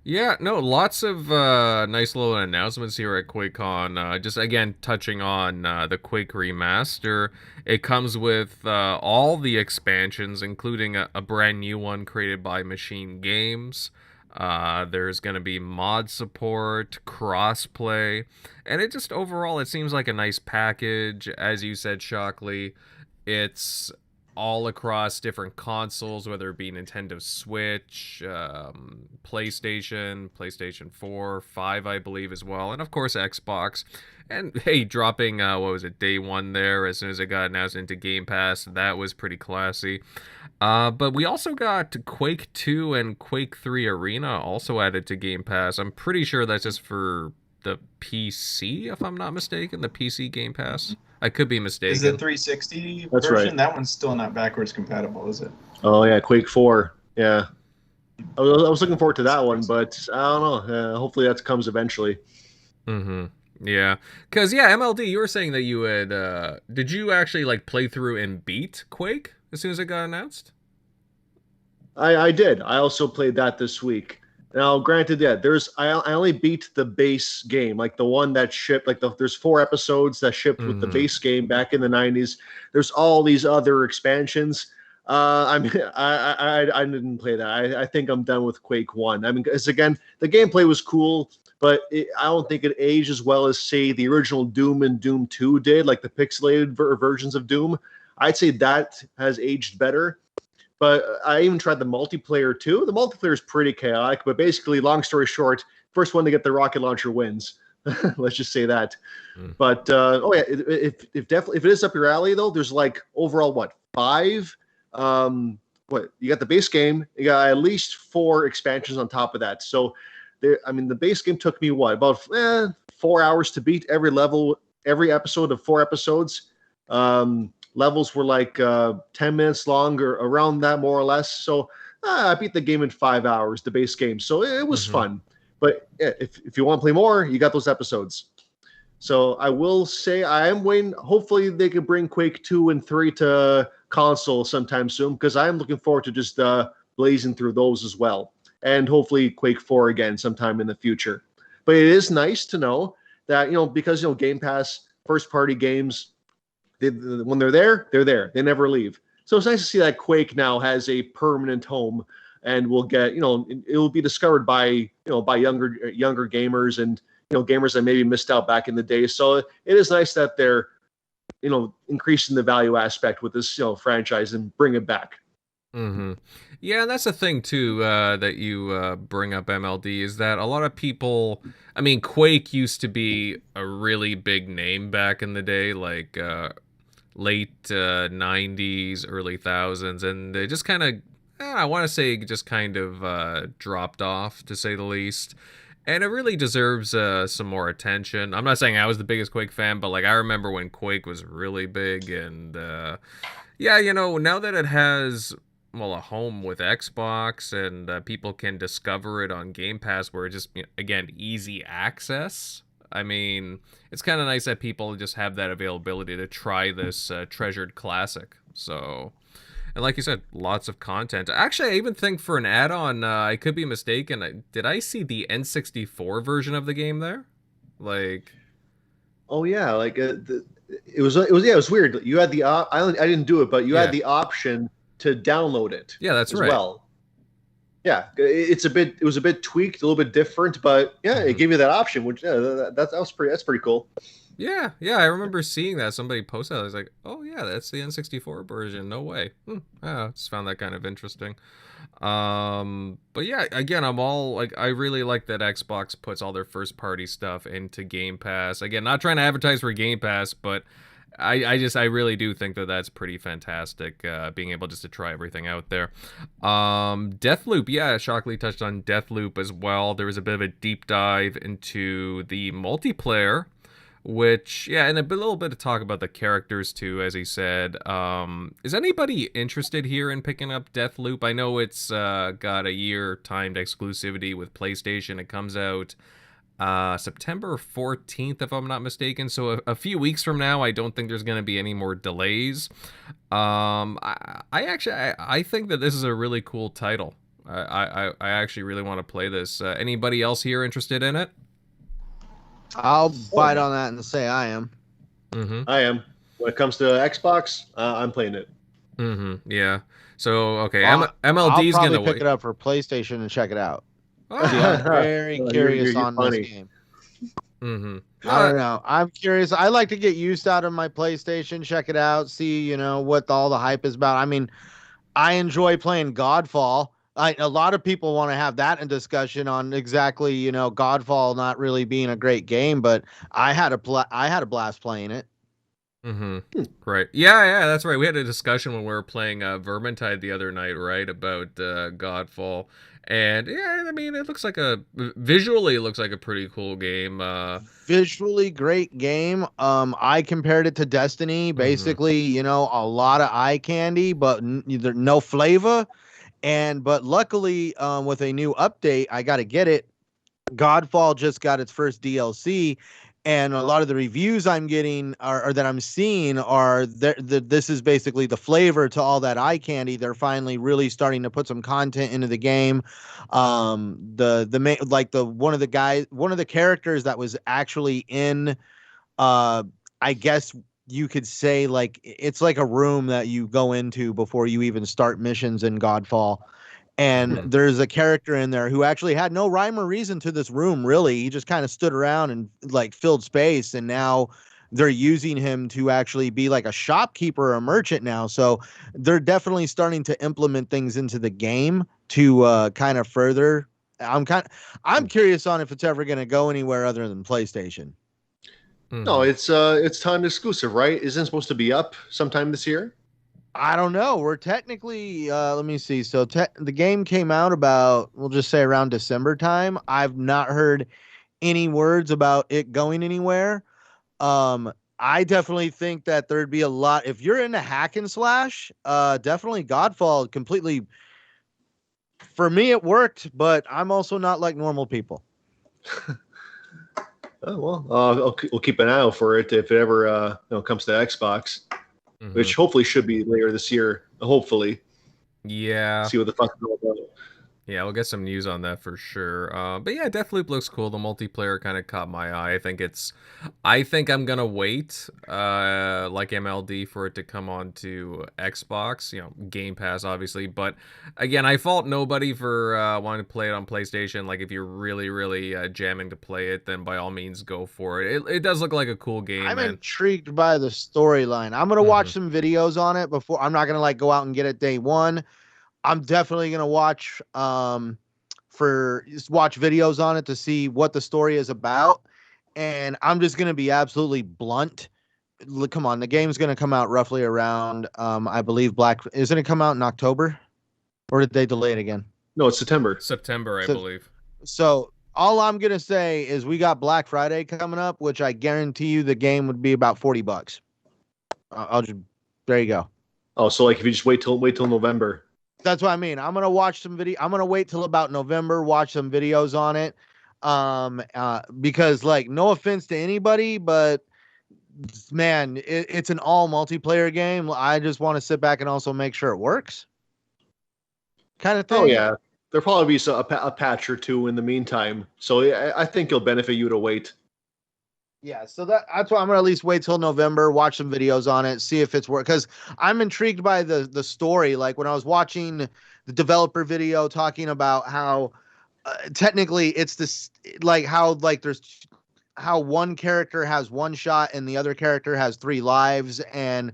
Yeah, no, lots of nice little announcements here at QuakeCon. Just again, touching on the Quake Remaster. It comes with all the expansions, including a brand new one created by Machine Games. There's going to be mod support, crossplay, and it just overall, it seems like a nice package. As you said, Shockley, it's all across different consoles, whether it be Nintendo Switch, PlayStation 4, 5, I believe, as well, and of course Xbox. And hey, dropping day one there as soon as it got announced into Game Pass, that was pretty classy. But we also got Quake 2 and Quake 3 Arena also added to Game Pass. I'm pretty sure that's just for the PC, if I'm not mistaken, the PC Game Pass. I could be mistaken. Is the 360 That's version? right. That one's still not backwards compatible, is it? Oh yeah, Quake 4. Yeah, I was looking forward to that one, but I don't know. Hopefully that comes eventually. Yeah, because MLD, you were saying that you had. Did you actually like play through and beat Quake as soon as it got announced? I did. I also played that this week. Now, granted, I only beat the base game, like the one that shipped. There's 4 episodes that shipped with the base game back in the 90s. There's all these other expansions. I didn't play that. I think I'm done with Quake 1. I mean, because again, the gameplay was cool, but I don't think it aged as well as, say, the original Doom and Doom 2 did, like the pixelated versions of Doom. I'd say that has aged better. But I even tried the multiplayer too. The multiplayer is pretty chaotic, but basically, long story short, first one to get the rocket launcher wins. Let's just say that. But if it is up your alley though, there's like overall 5. You got the base game, you got at least 4 expansions on top of that. So the base game took me about 4 hours to beat every level, every episode of 4 episodes. Levels were like 10 minutes long or around that, more or less. So I beat the game in 5 hours, the base game. So it was fun. But if you want to play more, you got those episodes. So I will say I am waiting. Hopefully they can bring Quake 2 and 3 to console sometime soon, because I am looking forward to just blazing through those as well. And hopefully Quake 4 again sometime in the future. But it is nice to know that, because, Game Pass, first-party games, when they're there, they're there. They never leave. So it's nice to see that Quake now has a permanent home and will get, it will be discovered by, by younger gamers and, gamers that maybe missed out back in the day. So it is nice that they're, increasing the value aspect with this, franchise and bring it back. Yeah, and that's the thing too that you bring up, MLD, is that a lot of people, I mean, Quake used to be a really big name back in the day, like late 90s, early thousands, and they just kind of, I want to say, just kind of dropped off, to say the least. And it really deserves some more attention. I'm not saying I was the biggest Quake fan, but like I remember when Quake was really big, and yeah, now that it has a home with Xbox, and people can discover it on Game Pass, where it's just, again, easy access. I mean, it's kind of nice that people just have that availability to try this treasured classic. So, and like you said, lots of content. Actually, I even think for an add-on, I could be mistaken. Did I see the N64 version of the game there? Like, oh yeah, like it was weird. You had the I didn't do it, but you had the option to download it. Yeah, that's as right. Well, yeah, it was a bit tweaked, a little bit different, but yeah, it gave you that option, which that's pretty cool. Yeah, I remember seeing that. Somebody posted that. I was like, oh yeah, that's the N64 version. No way. I just found that kind of interesting. But yeah, again, I'm all like, I really like that Xbox puts all their first party stuff into Game Pass. Again, not trying to advertise for Game Pass, but I really do think that that's pretty fantastic, being able just to try everything out there. Deathloop, yeah, Shockley touched on Deathloop as well. There was a bit of a deep dive into the multiplayer, which, yeah, and a little bit of talk about the characters too, as he said. Is anybody interested here in picking up Deathloop? I know it's got a year timed exclusivity with PlayStation. It comes out September 14th, if I'm not mistaken. So a few weeks from now. I don't think there's going to be any more delays. I think that this is a really cool title. I actually really want to play this. Anybody else here interested in it? I'll bite on that and say I am. I am. When it comes to Xbox, I'm playing it. Yeah. So okay, MLD's gonna probably pick wait. it up for PlayStation and check it out. Oh. See, I'm very curious you're on funny. this game. I don't know. I'm curious. I like to get used out of my PlayStation, check it out, see, what all the hype is about. I mean, I enjoy playing Godfall. A lot of people want to have that in discussion on exactly, Godfall not really being a great game, but I had a blast playing it. Right. Yeah, that's right. We had a discussion when we were playing Vermintide the other night, right, about Godfall. And yeah, I mean, it looks like visually it looks like a pretty cool game. Visually great game. I compared it to Destiny, basically, a lot of eye candy, but no flavor. But luckily, with a new update, I got to get it. Godfall just got its first DLC, and a lot of the reviews I'm getting or that I'm seeing are this is basically the flavor to all that eye candy. They're finally really starting to put some content into the game. One of the characters that was actually in, I guess you could say, like, it's like a room that you go into before you even start missions in Godfall. And there's a character in there who actually had no rhyme or reason to this room, really. He just kind of stood around and like filled space. And now they're using him to actually be like a shopkeeper or a merchant now. So they're definitely starting to implement things into the game to kind of further. I'm curious on if it's ever going to go anywhere other than PlayStation. No, it's time exclusive, right? Isn't it supposed to be up sometime this year? I don't know. We're technically, let me see. So the game came out about, we'll just say around December time. I've not heard any words about it going anywhere. I I definitely think that there'd be a lot. If you're into hack and slash, definitely Godfall completely. For me, it worked, but I'm also not like normal people. Oh, well, we'll keep an eye out for it if it ever comes to Xbox, which hopefully should be later this year. Hopefully. Yeah. See what the fuck is all about. Yeah, we'll get some news on that for sure. But yeah, Deathloop looks cool. The multiplayer kind of caught my eye. I think I'm gonna wait, like MLD, for it to come on to Xbox. Game Pass, obviously. But again, I fault nobody for wanting to play it on PlayStation. Like, if you're really, really jamming to play it, then by all means go for it. It does look like a cool game. I'm intrigued by the storyline. I'm gonna watch some videos on it before. I'm not gonna like go out and get it day one. I'm definitely gonna watch videos on it to see what the story is about, and I'm just gonna be absolutely blunt. Look, come on, the game's gonna come out roughly around I believe isn't it come out in October, or did they delay it again? No, it's September. I believe. So all I'm gonna say is we got Black Friday coming up, which I guarantee you the game would be about $40. There you go. Oh, so like if you just wait till November. That's what I mean. I'm gonna watch some video. I'm gonna wait till about November, watch some videos on it. Because like, no offense to anybody, but man, it's an all multiplayer game. I just want to sit back and also make sure it works. Kind of thing. Oh yeah, there'll probably be a patch or two in the meantime. So yeah, I think it'll benefit you to wait. Yeah, so that's why I'm gonna at least wait till November, watch some videos on it, see if it's work. Because I'm intrigued by the story. Like when I was watching the developer video talking about how technically it's this, like how like there's how one character has one shot and the other character has 3 lives, and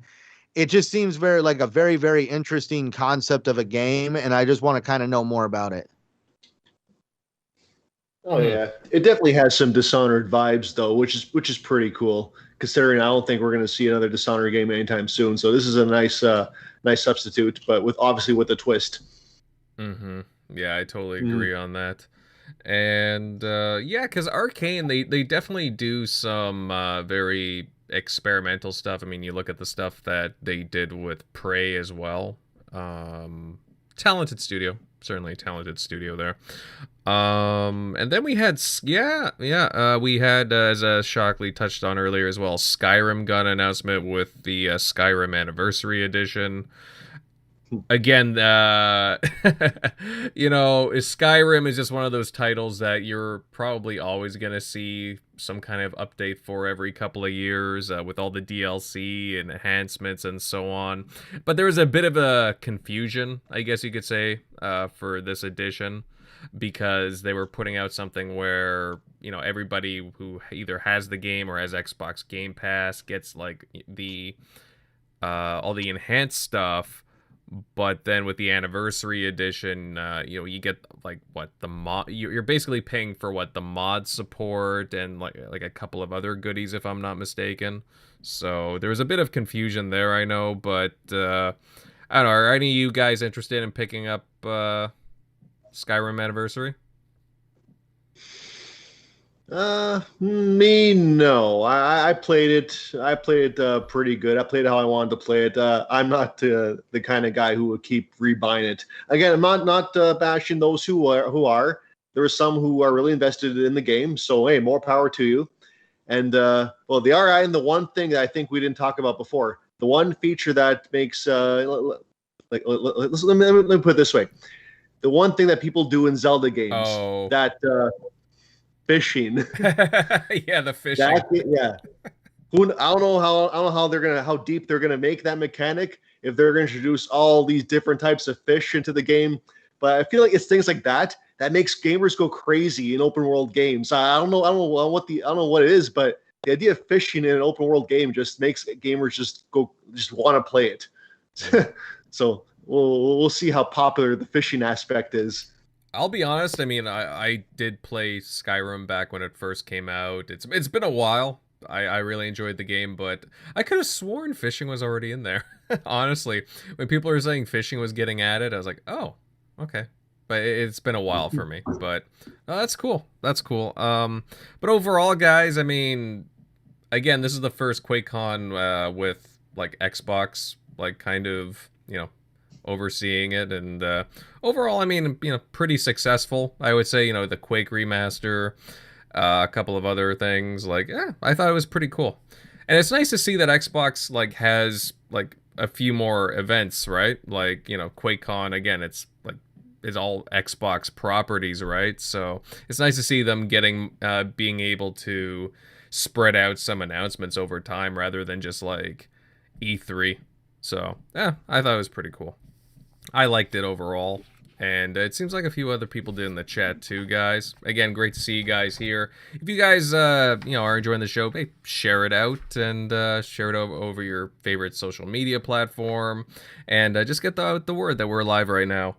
it just seems very like a very, very interesting concept of a game, and I just want to kind of know more about it. Oh yeah, it definitely has some Dishonored vibes though, which is pretty cool. Considering I don't think we're going to see another Dishonored game anytime soon, so this is a nice substitute, but with a twist. Yeah, I totally agree on that. And yeah, because Arcane, they definitely do some very experimental stuff. I mean, you look at the stuff that they did with Prey as well. Talented studio. Certainly a talented studio there. And then we had, we had, as Shockley touched on earlier as well, Skyrim got an announcement with the Skyrim Anniversary Edition. Again, Skyrim is just one of those titles that you're probably always going to see some kind of update for every couple of years with all the DLC and enhancements and so on. But there was a bit of a confusion, I guess you could say, for this edition, because they were putting out something where, everybody who either has the game or has Xbox Game Pass gets like the all the enhanced stuff. But then with the Anniversary Edition, you get like the mod. You're basically paying for the mod support and like a couple of other goodies, if I'm not mistaken. So there was a bit of confusion there, I know. But I don't know. Are any of you guys interested in picking up Skyrim Anniversary? Me, no. I played it. I played it pretty good. I played it how I wanted to play it. I'm not the kind of guy who would keep rebuying it. Again, I'm not bashing those who are. There are some who are really invested in the game. So hey, more power to you. And well, the RI, and the one thing that I think we didn't talk about before, the one feature that makes let me put it this way, the one thing that people do in Zelda games that. Fishing. Yeah, the fishing. I don't know how deep they're gonna make that mechanic, if they're gonna introduce all these different types of fish into the game. But I feel like it's things like that makes gamers go crazy in open world games. I don't know what it is, but the idea of fishing in an open world game just makes gamers just want to play it. So we'll see how popular the fishing aspect is. I'll be honest, I mean, I did play Skyrim back when it first came out. It's been a while. I really enjoyed the game, but I could have sworn fishing was already in there. Honestly, when people were saying fishing was getting added, I was like, oh, okay. But it's been a while for me. But that's cool. That's cool. But overall, guys, I mean, again, this is the first QuakeCon with like Xbox, like kind of, overseeing it, and overall, I mean, pretty successful. I would say, the Quake Remaster, a couple of other things, like, I thought it was pretty cool. And it's nice to see that Xbox like has like a few more events, right? Like, QuakeCon, again, it's all Xbox properties, right? So it's nice to see them being able to spread out some announcements over time rather than just like E3. So I thought it was pretty cool. I liked it overall. And it seems like a few other people did in the chat too, guys. Again, great to see you guys here. If you guys, are enjoying the show, share it out and share it over your favorite social media platform, and just get the word that we're live right now.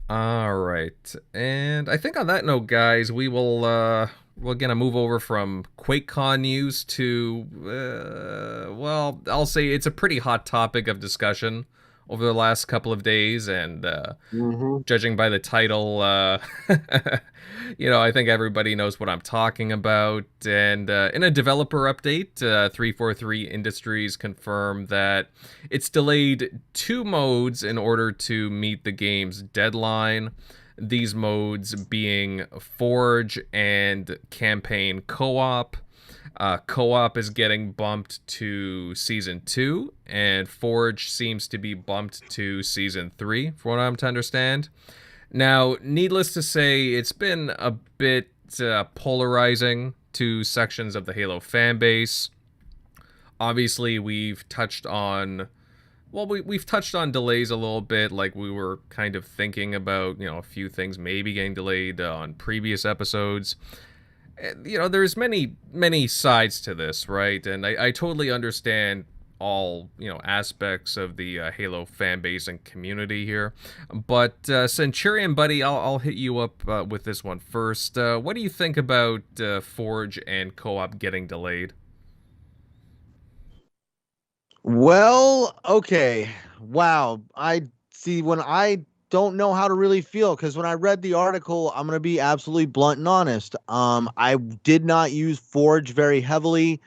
All right, and I think on that note, guys, we're gonna move over from QuakeCon news to, well, I'll say it's a pretty hot topic of discussion over the last couple of days, and judging by the title, I think everybody knows what I'm talking about. And in a developer update, 343 Industries confirmed that it's delayed 2 modes in order to meet the game's deadline. These modes being Forge and Campaign Co-op. Co-op is getting bumped to Season 2, and Forge seems to be bumped to Season 3, from what I'm to understand. Now, needless to say, it's been a bit polarizing to sections of the Halo fan base. Obviously, we've touched on delays a little bit, like we were kind of thinking about, a few things maybe getting delayed on previous episodes. There's many sides to this, right? And I totally understand all, aspects of the Halo fan base and community here. But Centurion, buddy, I'll hit you up with this one first. What do you think about Forge and Co-op getting delayed? Well, okay. Wow. I see, when I don't know how to really feel, because when I read the article, I'm going to be absolutely blunt and honest. I did not use Forge very heavily.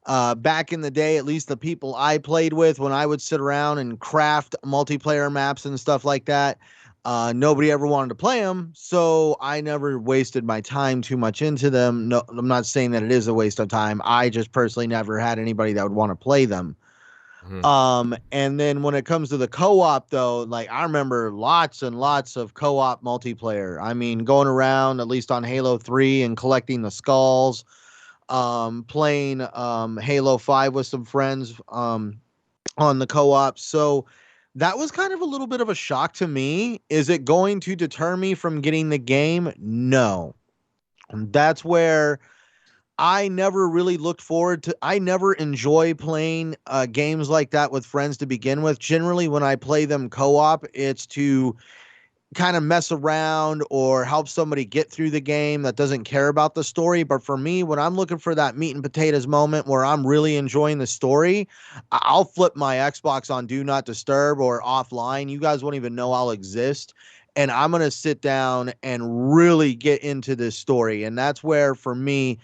Back in the day, at least the people I played with, when I would sit around and craft multiplayer maps and stuff like that, nobody ever wanted to play them, so I never wasted my time too much into them. No, I'm not saying that it is a waste of time. I just personally never had anybody that would want to play them. And then when it comes to the co-op, though, like, I remember lots and lots of co-op multiplayer. I mean, going around, at least on Halo 3, and collecting the skulls, playing Halo 5 with some friends on the co-op. So that was kind of a little bit of a shock to me. Is it going to deter me from getting the game? No. And that's where I never really looked forward to. I never enjoy playing games like that with friends to begin with. Generally, when I play them co-op, it's to kind of mess around or help somebody get through the game that doesn't care about the story. But for me, when I'm looking for that meat and potatoes moment where I'm really enjoying the story, I'll flip my Xbox on Do Not Disturb or offline. You guys won't even know I'll exist. And I'm going to sit down and really get into this story. And that's where, for me,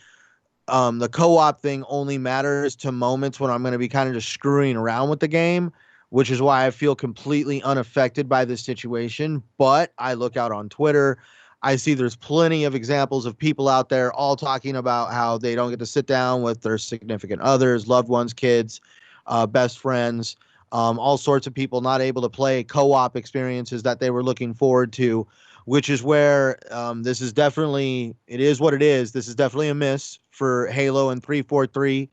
the co-op thing only matters to moments when I'm going to be kind of just screwing around with the game, which is why I feel completely unaffected by this situation. But I look out on Twitter, I see there's plenty of examples of people out there all talking about how they don't get to sit down with their significant others, loved ones, kids, best friends, all sorts of people not able to play co-op experiences that they were looking forward to, which is where this is definitely, it is what it is. This is definitely a miss for Halo and 343.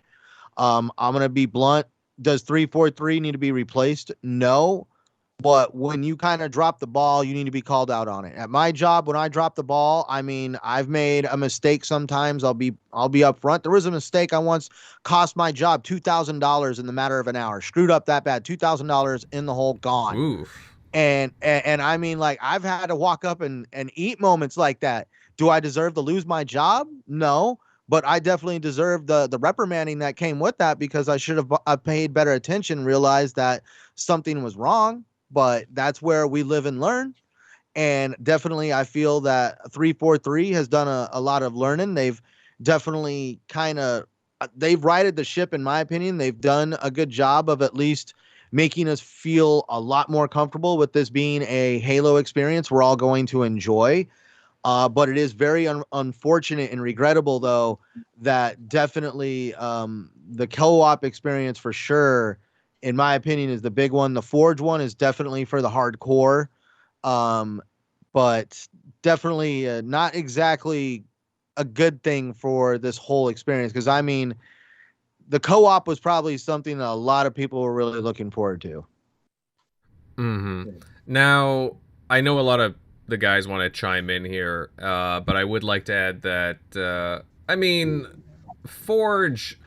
I'm going to be blunt. Does 343 need to be replaced? No. But when you kind of drop the ball, you need to be called out on it. At my job, when I drop the ball, I mean, I've made a mistake sometimes. I'll be upfront. There was a mistake I once cost my job $2,000 in the matter of an hour. Screwed up that bad. $2,000 in the hole, gone. Oof. And I mean, like, I've had to walk up and eat moments like that. Do I deserve to lose my job? No. But I definitely deserve the reprimanding that came with that, because I should have paid better attention, realized that something was wrong. But that's where we live and learn. And definitely I feel that 343 has done a lot of learning. They've definitely kind of they've righted the ship, in my opinion. They've done a good job of at least making us feel a lot more comfortable with this being a Halo experience we're all going to enjoy. But it is very unfortunate and regrettable, though, that definitely the co-op experience for sure, in my opinion, is the big one. The Forge one is definitely for the hardcore, but definitely not exactly a good thing for this whole experience. Because, I mean, the co-op was probably something that a lot of people were really looking forward to. Mm-hmm. Now, I know a lot of the guys want to chime in here, but I would like to add that, I mean, Forge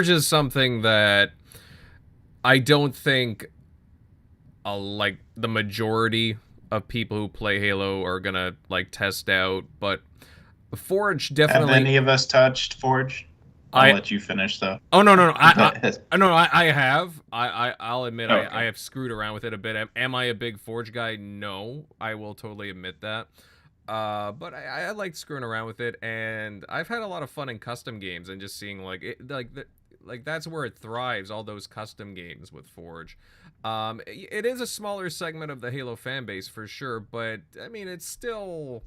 is something that I don't think like the majority of people who play Halo are gonna like test out, but Forge definitely. Have any of us touched Forge? I'll let you finish though. Oh no! I have. I'll admit Okay. I have screwed around with it a bit. Am I a big Forge guy? No, I will totally admit that. But I like screwing around with it, and I've had a lot of fun in custom games and just seeing like it, like that's where it thrives. All those custom games with Forge. It is a smaller segment of the Halo fan base for sure, but I mean it's still.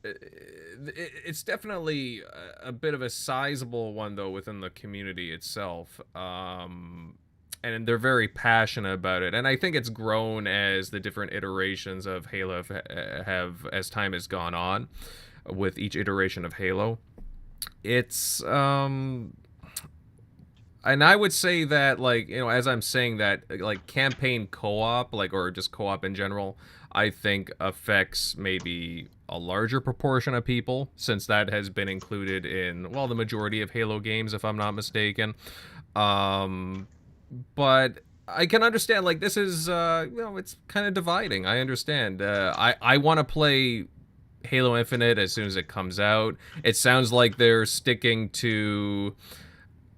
It's definitely a bit of a sizable one though within the community itself, and they're very passionate about it, and I think it's grown as the different iterations of Halo have as time has gone on with each iteration of Halo. It's and I would say that, like, you know, as I'm saying that, like, campaign co-op, like, or just co-op in general, I think affects maybe a larger proportion of people, since that has been included in, well, the majority of Halo games, if I'm not mistaken. But I can understand, like, this is, you know, it's kind of dividing. I understand. I want to play Halo Infinite as soon as it comes out. It sounds like they're sticking to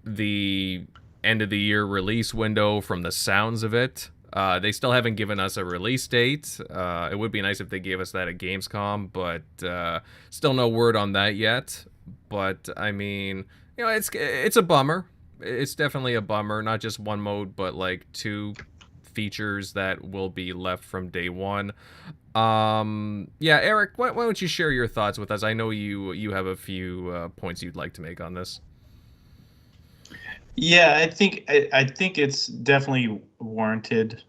the end of the year release window from the sounds of it. They still haven't given us a release date. It would be nice if they gave us that at Gamescom, but still no word on that yet. But I mean, you know, it's a bummer. It's definitely a bummer. Not just one mode, but like 2 features that will be left from day one. Yeah, Eric, why don't you share your thoughts with us? I know you have a few points you'd like to make on this. Yeah, I think it's definitely warranted.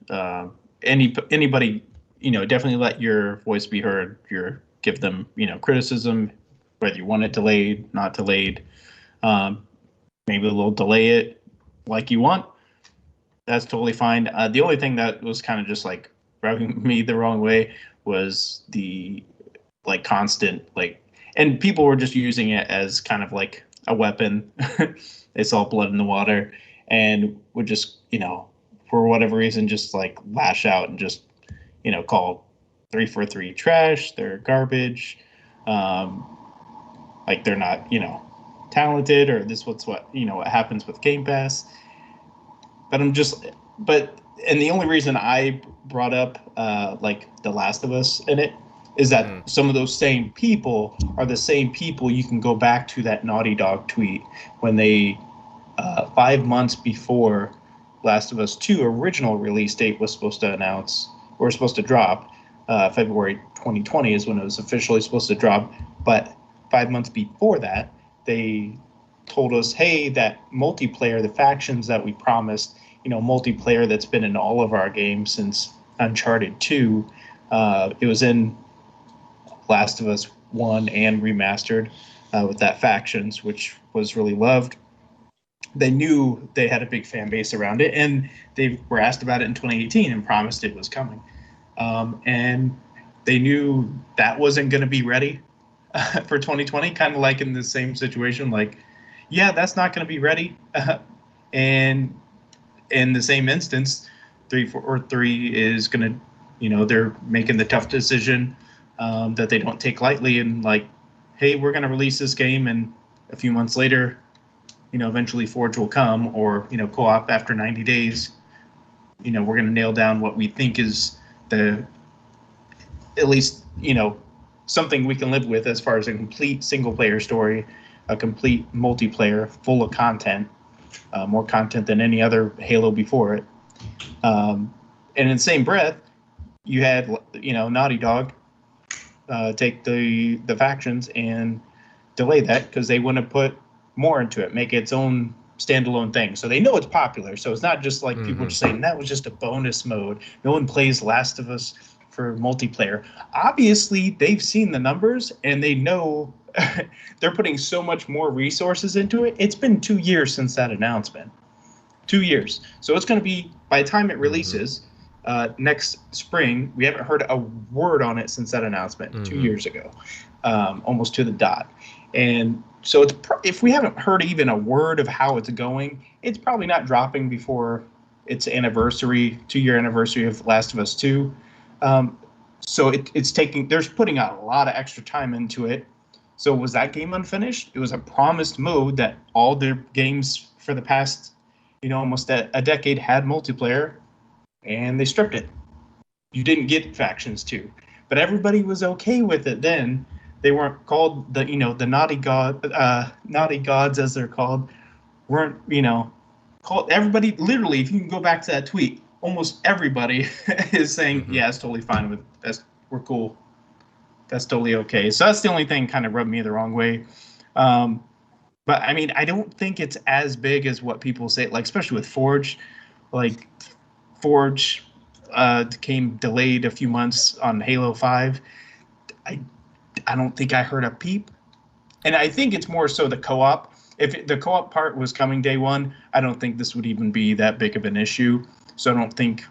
Anybody, you know, definitely let your voice be heard. Give them, you know, criticism, whether you want it delayed, not delayed. Maybe they'll delay it like you want. That's totally fine. The only thing that was kind of just like rubbing me the wrong way was the like constant like, and people were just using it as kind of like a weapon. They saw blood in the water and would just, you know, for whatever reason, just like lash out and just, you know, call 343 trash. They're garbage. Like they're not, you know, talented, or this what you know what happens with Game Pass. But and the only reason I brought up like The Last of Us in it is that some of those same people are the same people you can go back to that Naughty Dog tweet when they 5 months before Last of Us 2 original release date was supposed to drop. February 2020 is when it was officially supposed to drop. But 5 months before that, they told us, hey, that multiplayer, the factions that we promised, you know, multiplayer that's been in all of our games since Uncharted 2, it was in Last of Us 1 and Remastered with that factions, which was really loved. They knew they had a big fan base around it, and they were asked about it in 2018 and promised it was coming. And they knew that wasn't going to be ready for 2020, kind of like in the same situation, like, yeah, that's not going to be ready. And in the same instance, 343 is going to, you know, they're making the tough decision that they don't take lightly, and like, hey, we're going to release this game, and a few months later, you know, eventually Forge will come, or, you know, co-op after 90 days, you know, we're going to nail down what we think is at least, you know, something we can live with as far as a complete single player story a complete multiplayer full of content, more content than any other Halo before it. And in the same breath, you had, Naughty Dog take the factions and delay that because they want to put more into it, make its own standalone thing. So they know it's popular. So it's not just like people just saying that was just a bonus mode. No one plays Last of Us for multiplayer. Obviously, they've seen the numbers and they know they're putting so much more resources into it. It's been 2 years since that announcement. 2 years. So it's going to be, by the time it releases next spring, we haven't heard a word on it since that announcement 2 years ago, almost to the dot. And so it's if we haven't heard even a word of how it's going, it's probably not dropping before its anniversary, 2-year anniversary of Last of Us 2. So it's taking, they're putting out a lot of extra time into it. So was that game unfinished? It was a promised mode that all their games for the past, almost a decade had multiplayer, and they stripped it. You didn't get factions 2, but everybody was okay with it then. They weren't called the naughty gods as they're called, weren't called. Everybody, literally, if you can go back to that tweet, almost everybody is saying, yeah, it's totally fine with that's, we're cool, that's totally okay. So that's the only thing kind of rubbed me the wrong way. But I mean, I don't think it's as big as what people say, like especially with Forge. Like Forge came delayed a few months on Halo 5. I don't think I heard a peep. And I think it's more so the co-op. If the co-op part was coming day one, I don't think this would even be that big of an issue. So I don't think,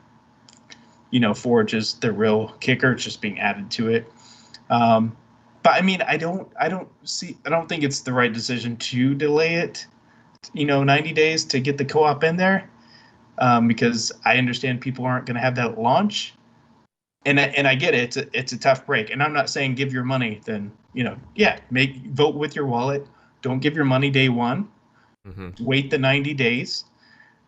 Forge is the real kicker. It's just being added to it. But I mean, I don't think it's the right decision to delay it, 90 days to get the co-op in there. Because I understand people aren't going to have that launch. And I get it. It's a tough break. And I'm not saying give your money. Then vote with your wallet. Don't give your money day one. Wait the 90 days.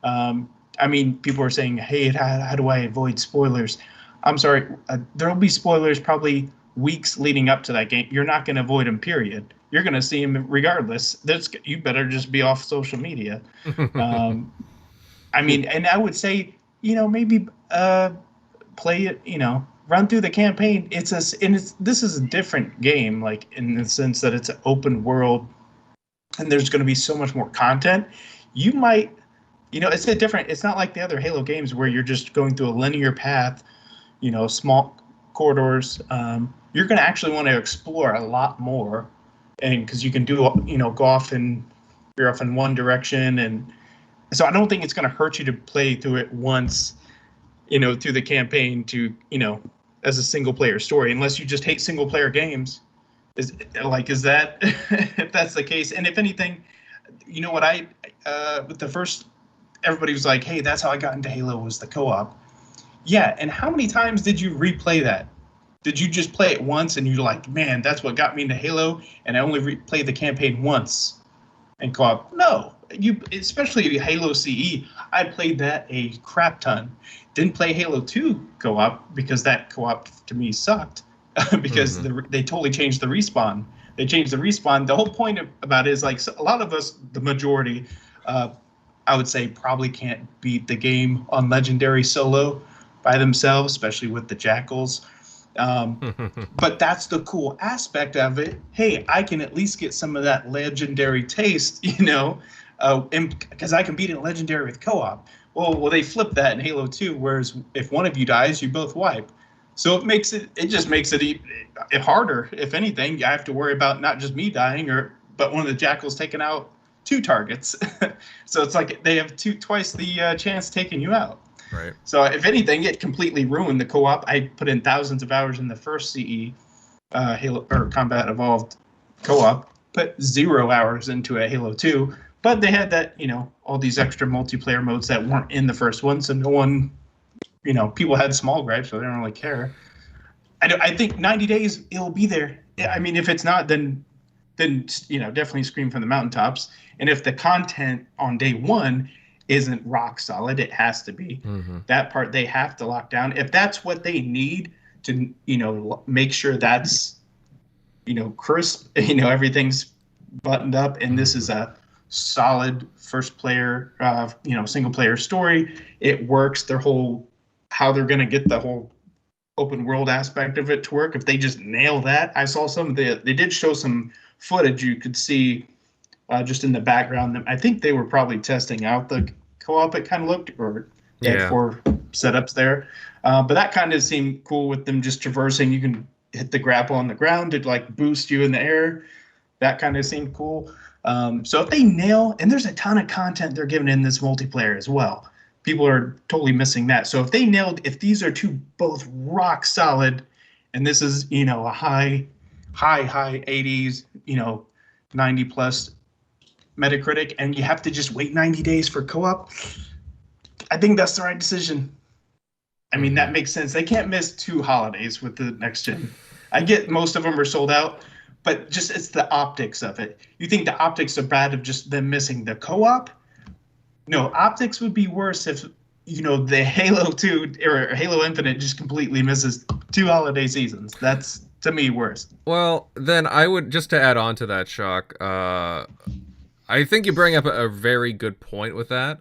I mean, people are saying, hey, how do I avoid spoilers? I'm sorry. There'll be spoilers probably weeks leading up to that game. You're not going to avoid them. Period. You're going to see them regardless. You better just be off social media. I mean, and I would say, maybe. Play it, run through the campaign. This is a different game, like in the sense that it's an open world, and there's going to be so much more content. You might, it's a different. It's not like the other Halo games where you're just going through a linear path, small corridors. You're going to actually want to explore a lot more, and because you can do, go off and you're off in one direction, and so I don't think it's going to hurt you to play through it once. Through the campaign to, as a single player story, unless you just hate single player games. Is that, if that's the case? And if anything, with the first, everybody was like, hey, that's how I got into Halo was the co-op. Yeah. And how many times did you replay that? Did you just play it once and you're like, man, that's what got me into Halo. And I only replayed the campaign once and co-op? No. Especially Halo CE, I played that a crap ton. Didn't play Halo 2 co-op because that co-op to me sucked because they totally changed the respawn. They changed the respawn. The whole point about it is like a lot of us, the majority, I would say probably can't beat the game on Legendary solo by themselves, especially with the Jackals. But that's the cool aspect of it. Hey, I can at least get some of that Legendary taste, because I can beat it Legendary with co-op. Well, they flipped that in Halo 2, whereas if one of you dies, you both wipe. So it just makes it harder. If anything, I have to worry about not just me dying, but one of the Jackals taking out 2 targets. So it's like they have twice the chance taking you out. Right. So if anything, it completely ruined the co-op. I put in thousands of hours in the first CE Halo or Combat Evolved co-op. Put 0 hours into a Halo 2. But they had that, all these extra multiplayer modes that weren't in the first one, so no one, people had small gripes, so they don't really care. I think 90 days it'll be there. I mean, if it's not, then definitely scream from the mountaintops. And if the content on day one isn't rock solid, it has to be. That part they have to lock down. If that's what they need to, make sure that's, crisp, everything's buttoned up, and this is a solid first player, single player story. It works. How they're going to get the whole open world aspect of it to work. If they just nail that, I saw they did show some footage you could see just in the background. I think they were probably testing out the co-op. It kind of looked, or they had 4 setups there. But that kind of seemed cool with them just traversing. You can hit the grapple on the ground to like boost you in the air. That kind of seemed cool. So if they nail, and there's a ton of content they're giving in this multiplayer as well. People are totally missing that. So if these are two both rock solid, and this is, a high 80s, 90 plus Metacritic, and you have to just wait 90 days for co-op, I think that's the right decision. I mean, that makes sense. They can't miss 2 holidays with the next gen. I get most of them are sold out, but just it's the optics of it. You think the optics are bad of just them missing the co-op? No, optics would be worse if, the Halo 2 or Halo Infinite just completely misses 2 holiday seasons. That's, to me, worse. Well, then I would, just to add on to that, Shock, I think you bring up a very good point with that.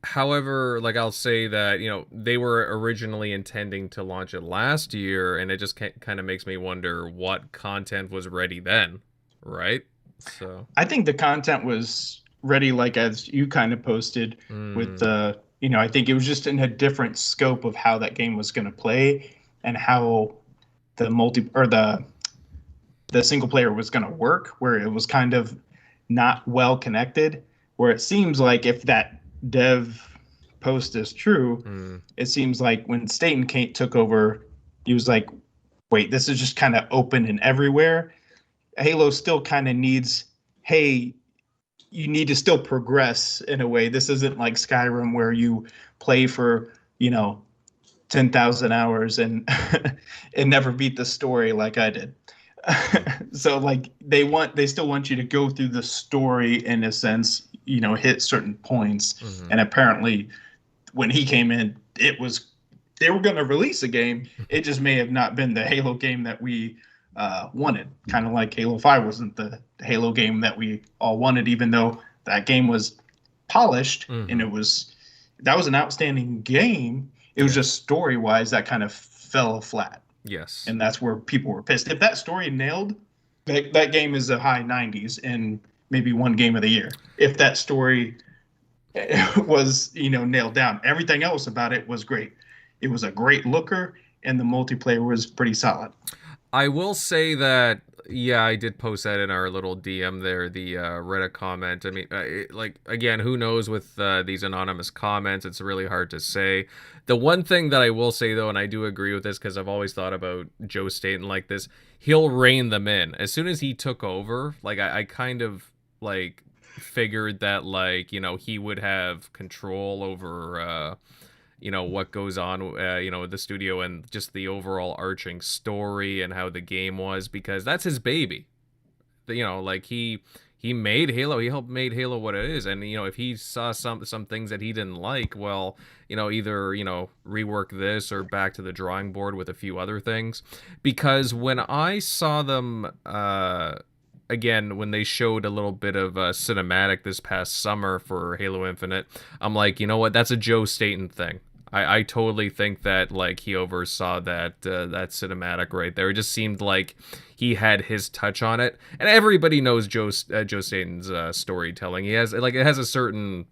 However, I'll say that, they were originally intending to launch it last year, and it just kind of makes me wonder what content was ready then, right? So I think the content was ready, as you kind of posted with the, I think it was just in a different scope of how that game was going to play and how the the single player was going to work, where it was kind of not well connected, where it seems like if that dev post is true, it seems like when Staten took over, he was like, wait, this is just kind of open and everywhere. Halo still kind of needs, hey, you need to still progress in a way. This isn't like Skyrim where you play for, 10,000 hours and and never beat the story like I did. So they still want you to go through the story in a sense, hit certain points. And apparently when he came in, they were going to release a game. It just may have not been the Halo game that we wanted. Kind of like Halo 5 wasn't the Halo game that we all wanted, even though that game was polished and that was an outstanding game. It was just story-wise that kind of fell flat. Yes. And that's where people were pissed. If that story nailed, that game is a high 90s and maybe one game of the year. If that story was, nailed down. Everything else about it was great. It was a great looker, and the multiplayer was pretty solid. I will say that, yeah, I did post that in our little DM there, the Reddit comment. I mean, again, who knows with these anonymous comments? It's really hard to say. The one thing that I will say, though, and I do agree with this because I've always thought about Joe Staten like this, he'll rein them in. As soon as he took over, I kind of, figured that, he would have control over... what goes on, with the studio and just the overall arching story and how the game was, because that's his baby. He made Halo, he helped made Halo what it is. And, if he saw some things that he didn't like, well, either, rework this or back to the drawing board with a few other things. Because when I saw them, again, when they showed a little bit of cinematic this past summer for Halo Infinite, I'm like, you know what, that's a Joe Staten thing. I totally think that he oversaw that cinematic right there. It just seemed like he had his touch on it, and everybody knows Joe Staten's storytelling. He has it has a certain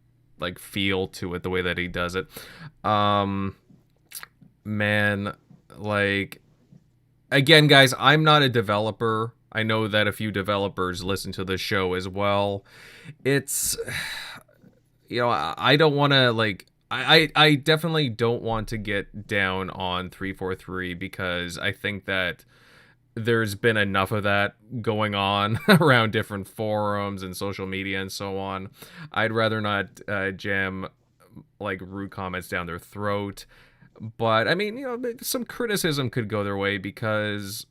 feel to it, the way that he does it. Man, again, guys, I'm not a developer. I know that a few developers listen to the show as well. It's, I don't want to I definitely don't want to get down on 343 because I think that there's been enough of that going on around different forums and social media and so on. I'd rather not jam rude comments down their throat. But I mean, some criticism could go their way because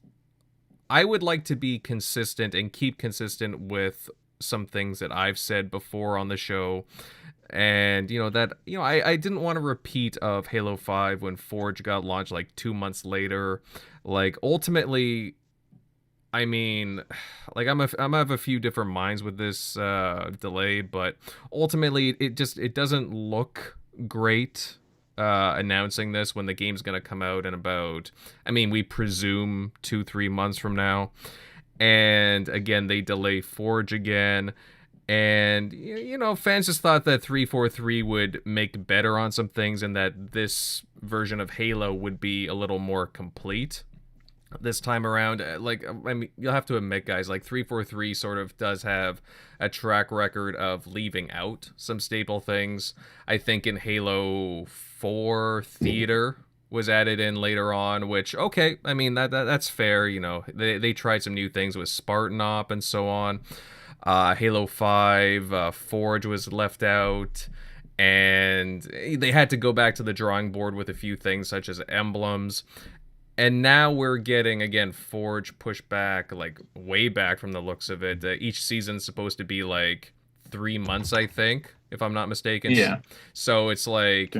I would like to be consistent and keep consistent with some things that I've said before on the show. And, I didn't want to repeat of Halo 5 when Forge got launched 2 months later. Ultimately, I mean, like I'm have a few different minds with this delay, but ultimately it doesn't look great announcing this when the game's gonna come out in about, I mean, we presume 2-3 months from now. And again, they delay Forge again. And, you know, fans just thought that 343 would make better on some things and that this version of Halo would be a little more complete this time around. Like, I mean, you'll have to admit, guys, like 343 sort of does have a track record of leaving out some staple things. I think in Halo 4 Theater was added in later on, which, okay, I mean, that's fair. You know, they tried some new things with Spartan Op and so on. Halo 5, Forge was left out, and they had to go back to the drawing board with a few things such as emblems. And now we're getting, again, Forge pushed back, like way back from the looks of it. Each season's supposed to be like 3 months, I think, if I'm not mistaken. Yeah. So it's like,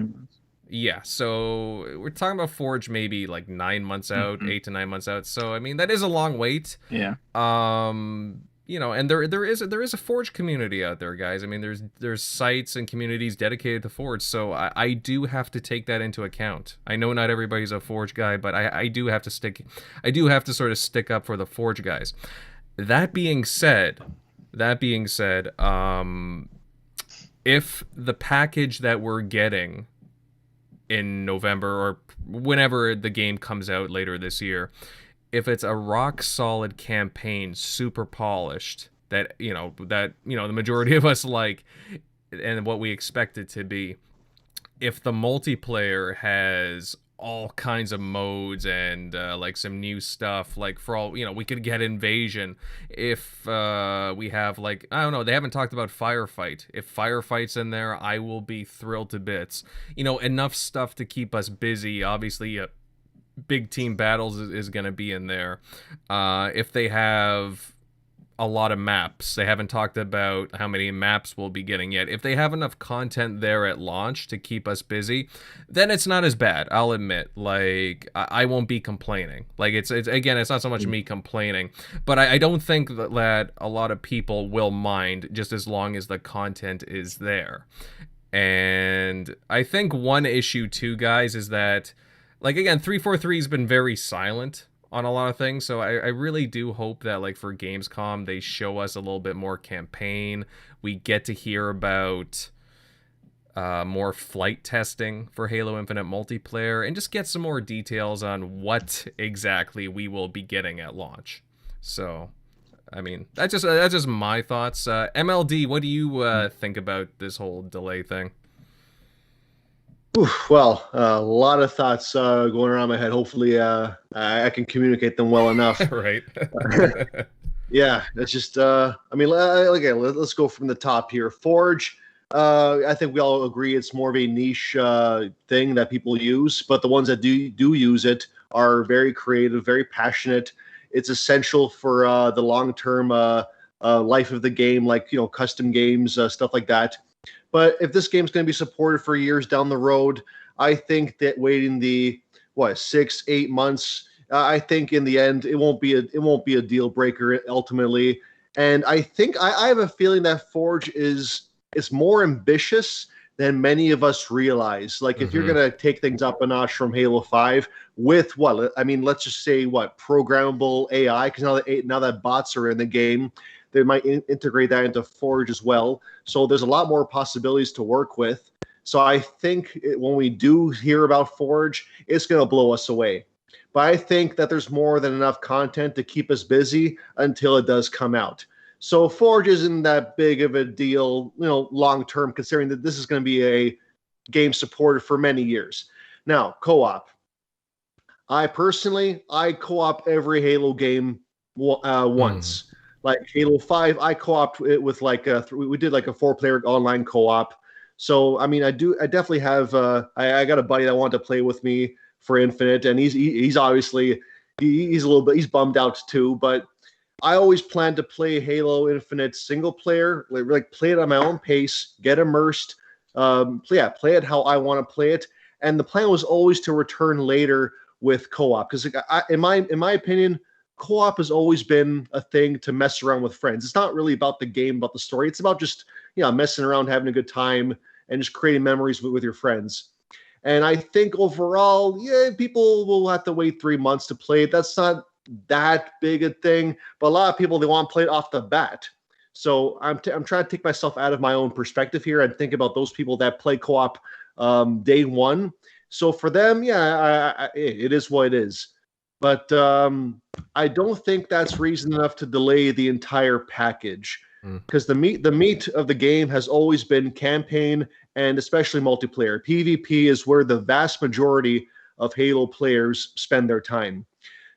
yeah, so we're talking about Forge maybe like 9 months out, 8 to 9 months out. So I mean, that is a long wait. Yeah. You know, and there is a Forge community out there, guys. I mean, there's sites and communities dedicated to Forge, so I do have to take that into account. I know not everybody's a Forge guy, but I do have to sort of stick up for the Forge guys. That being said, if the package that we're getting in November or whenever the game comes out later this year, if it's a rock solid campaign, super polished, that the majority of us like, and what we expect it to be, if the multiplayer has all kinds of modes and like some new stuff, like for all, we could get Invasion. If we have, like, I don't know, they haven't talked about Firefight. If Firefight's in there, I will be thrilled to bits. Enough stuff to keep us busy. Obviously, big team battles is going to be in there. If they have a lot of maps, they haven't talked about how many maps we'll be getting yet. If they have enough content there at launch to keep us busy, then it's not as bad, I'll admit. Like, I won't be complaining. Like, it's again, it's not so much me complaining, but I don't think that a lot of people will mind, just as long as the content is there. And I think one issue too, guys, is that, like, again, 343 has been very silent on a lot of things, so I really do hope that, like, for Gamescom, they show us a little bit more campaign. We get to hear about more flight testing for Halo Infinite multiplayer, and just get some more details on what exactly we will be getting at launch. So, I mean, that's just my thoughts. MLD, what do you think about this whole delay thing? Well, a lot of thoughts going around my head. Hopefully, I can communicate them well enough. Right. Yeah, it's just, I mean, again, let's go from the top here. Forge, I think we all agree it's more of a niche thing that people use, but the ones that do use it are very creative, very passionate. It's essential for the long-term life of the game, like, custom games, stuff like that. But if this game's going to be supported for years down the road, I think that waiting 6-8 months, I think in the end it won't be a deal breaker ultimately. And I think I have a feeling that Forge is more ambitious than many of us realize. Like, if you're going to take things up a notch from Halo 5 with let's just say programmable AI, because now that bots are in the game, they might integrate that into Forge as well. So there's a lot more possibilities to work with. So I think when we do hear about Forge, it's going to blow us away. But I think that there's more than enough content to keep us busy until it does come out. So Forge isn't that big of a deal, long term, considering that this is going to be a game supported for many years. Now, co-op. I co-op every Halo game once. Like Halo 5, I co-opted it with we did like a 4-player online co-op. So I mean, I definitely have. I got a buddy that wanted to play with me for Infinite, and he's obviously he's bummed out too. But I always plan to play Halo Infinite single player, like play it on my own pace, get immersed. Play it how I want to play it, and the plan was always to return later with co-op, because in my opinion, co-op has always been a thing to mess around with friends. It's not really about the game, about the story. It's about just, messing around, having a good time, and just creating memories with your friends. And I think overall, people will have to wait 3 months to play it. That's not that big a thing, but a lot of people, they want to play it off the bat. So I'm trying to take myself out of my own perspective here and think about those people that play co-op day one. So for them, it is what it is. But I don't think that's reason enough to delay the entire package, because the meat of the game has always been campaign and especially multiplayer. PvP is where the vast majority of Halo players spend their time.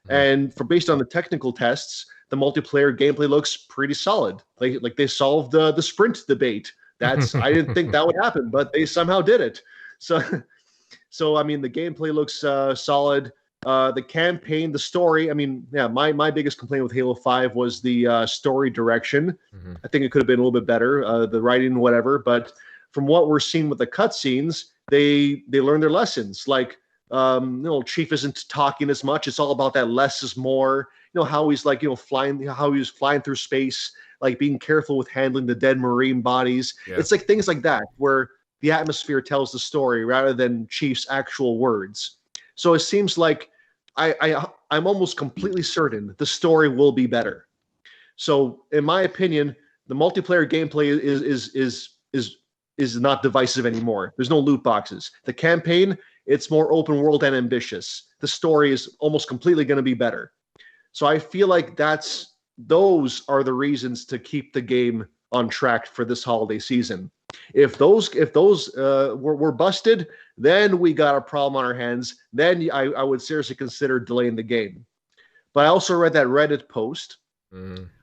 And based on the technical tests, the multiplayer gameplay looks pretty solid. Like they solved the sprint debate. I didn't think that would happen, but they somehow did it. So I mean, the gameplay looks solid. The campaign, the story. I mean, my biggest complaint with Halo 5 was the story direction. I think it could have been a little bit better, the writing, whatever. But from what we're seeing with the cutscenes, they learned their lessons. Like, Chief isn't talking as much. It's all about that less is more. How he's flying, how he was flying through space, like being careful with handling the dead Marine bodies. Yeah. It's like things like that where the atmosphere tells the story rather than Chief's actual words. So it seems like I'm almost completely certain the story will be better. So in my opinion, the multiplayer gameplay is not divisive anymore. There's no loot boxes. The campaign, it's more open world and ambitious. The story is almost completely going to be better. So I feel like those are the reasons to keep the game on track for this holiday season. If those were busted, then we got a problem on our hands. Then I would seriously consider delaying the game. But I also read that Reddit post.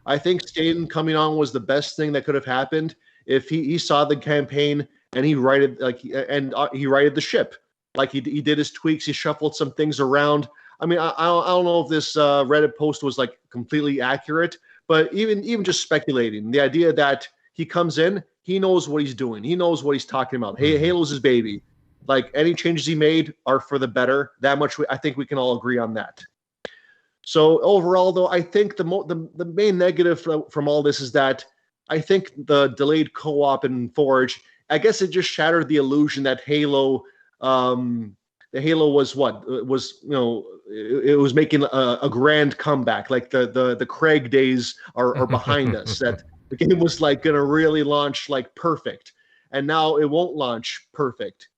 I think Staten coming on was the best thing that could have happened if he saw the campaign and he righted the ship. Like he did his tweaks, he shuffled some things around. I mean, I don't know if this Reddit post was like completely accurate, but even just speculating, the idea that he comes in, he knows what he's doing, he knows what he's talking about. Hey, Halo's his baby. Like any changes he made are for the better. That much, I think we can all agree on that. So overall, though, I think the main negative from all this is that I think the delayed co-op in Forge, I guess it just shattered the illusion that Halo. The Halo was it was making a grand comeback. Like the Craig days are behind us. That the game was like going to really launch like perfect, and now it won't launch perfect.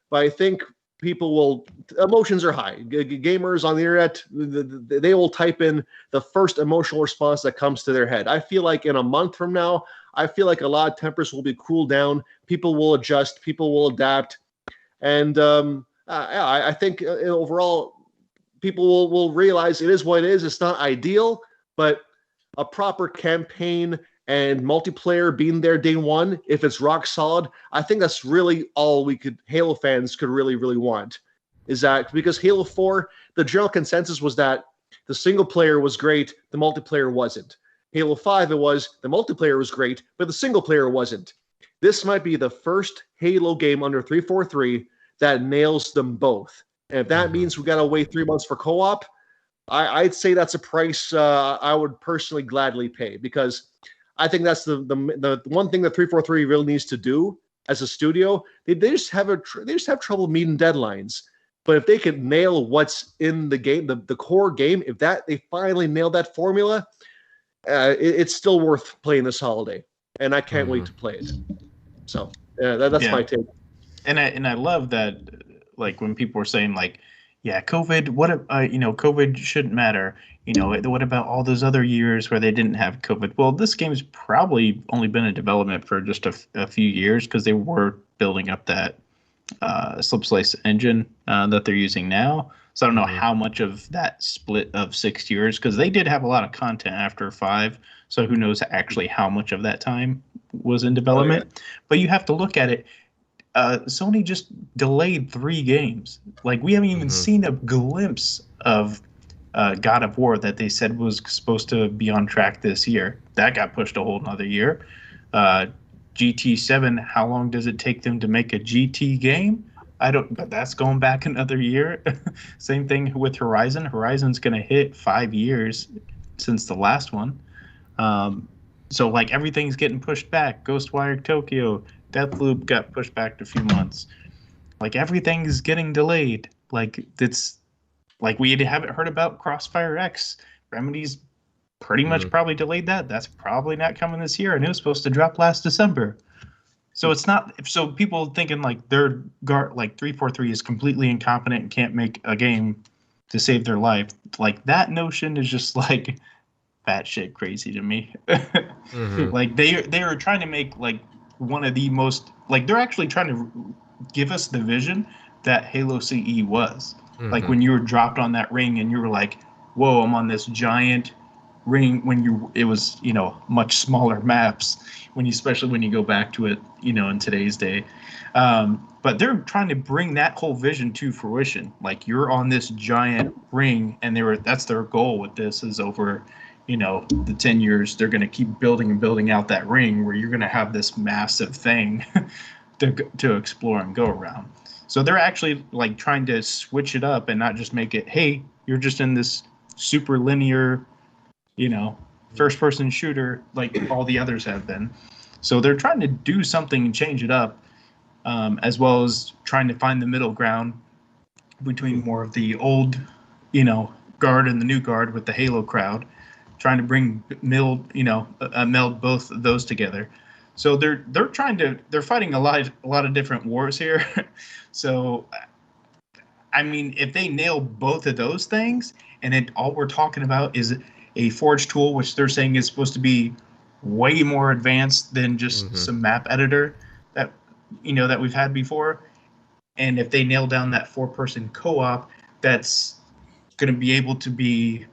But I think emotions are high. Gamers on the internet, they will type in the first emotional response that comes to their head. I feel like in a month from now, I feel like a lot of tempers will be cooled down. People will adjust. People will adapt. And I think overall, people will realize it is what it is. It's not ideal, but a proper campaign and multiplayer being there day one, if it's rock solid, I think that's really all Halo fans could really, really want. Is that because Halo 4, the general consensus was that the single player was great, the multiplayer wasn't. Halo 5, the multiplayer was great, but the single player wasn't. This might be the first Halo game under 343 that nails them both. And if that means we got to wait 3 months for co-op, I'd say that's a price I would personally gladly pay, because I think that's the one thing that 343 really needs to do as a studio. They just have trouble meeting deadlines. But if they could nail what's in the game, the core game, if they finally nail that formula, it's still worth playing this holiday. And I can't wait to play it. So that's my take. And I love that, like when people were saying like, yeah, COVID, COVID shouldn't matter. What about all those other years where they didn't have COVID? Well, this game's probably only been in development for just a few years, because they were building up that slip slice engine that they're using now. So I don't know how much of that split of 6 years, because they did have a lot of content after 5. So who knows actually how much of that time was in development. Oh, yeah. But you have to look at it. Sony just delayed 3 games. Like, we haven't even seen a glimpse of God of War that they said was supposed to be on track this year. That got pushed a whole nother year. GT7, how long does it take them to make a GT game? But that's going back another year. Same thing with Horizon. Horizon's going to hit 5 years since the last one. So like everything's getting pushed back. Ghostwire Tokyo, Deathloop got pushed back a few months. Like everything's getting delayed. Like it's like we haven't heard about Crossfire X. Remedy's pretty much probably delayed that. That's probably not coming this year, and it was supposed to drop last December. So it's not. So people thinking like their like 343 is completely incompetent and can't make a game to save their life. Like that notion is just like batshit crazy to me. Like they are trying to make like one of the most like they're actually trying to give us the vision that Halo CE was. Like when you were dropped on that ring and you were like, whoa, I'm on this giant ring when it was, you know, much smaller maps especially when you go back to it, you know, in today's day. But they're trying to bring that whole vision to fruition. Like you're on this giant ring and that's their goal with this is over, you know, the 10 years, they're going to keep building and building out that ring where you're going to have this massive thing to explore and go around. So they're actually like trying to switch it up and not just make it, hey, you're just in this super linear, you know, first person shooter like all the others have been. So they're trying to do something and change it up, as well as trying to find the middle ground between more of the old, you know, guard and the new guard with the Halo crowd, trying to meld both of those together. So they're fighting a lot of different wars here. So, I mean, if they nail both of those things, and all we're talking about is a Forge tool, which they're saying is supposed to be way more advanced than just some map editor that, you know, that we've had before. And if they nail down that 4-person co-op, that's going to be able to be,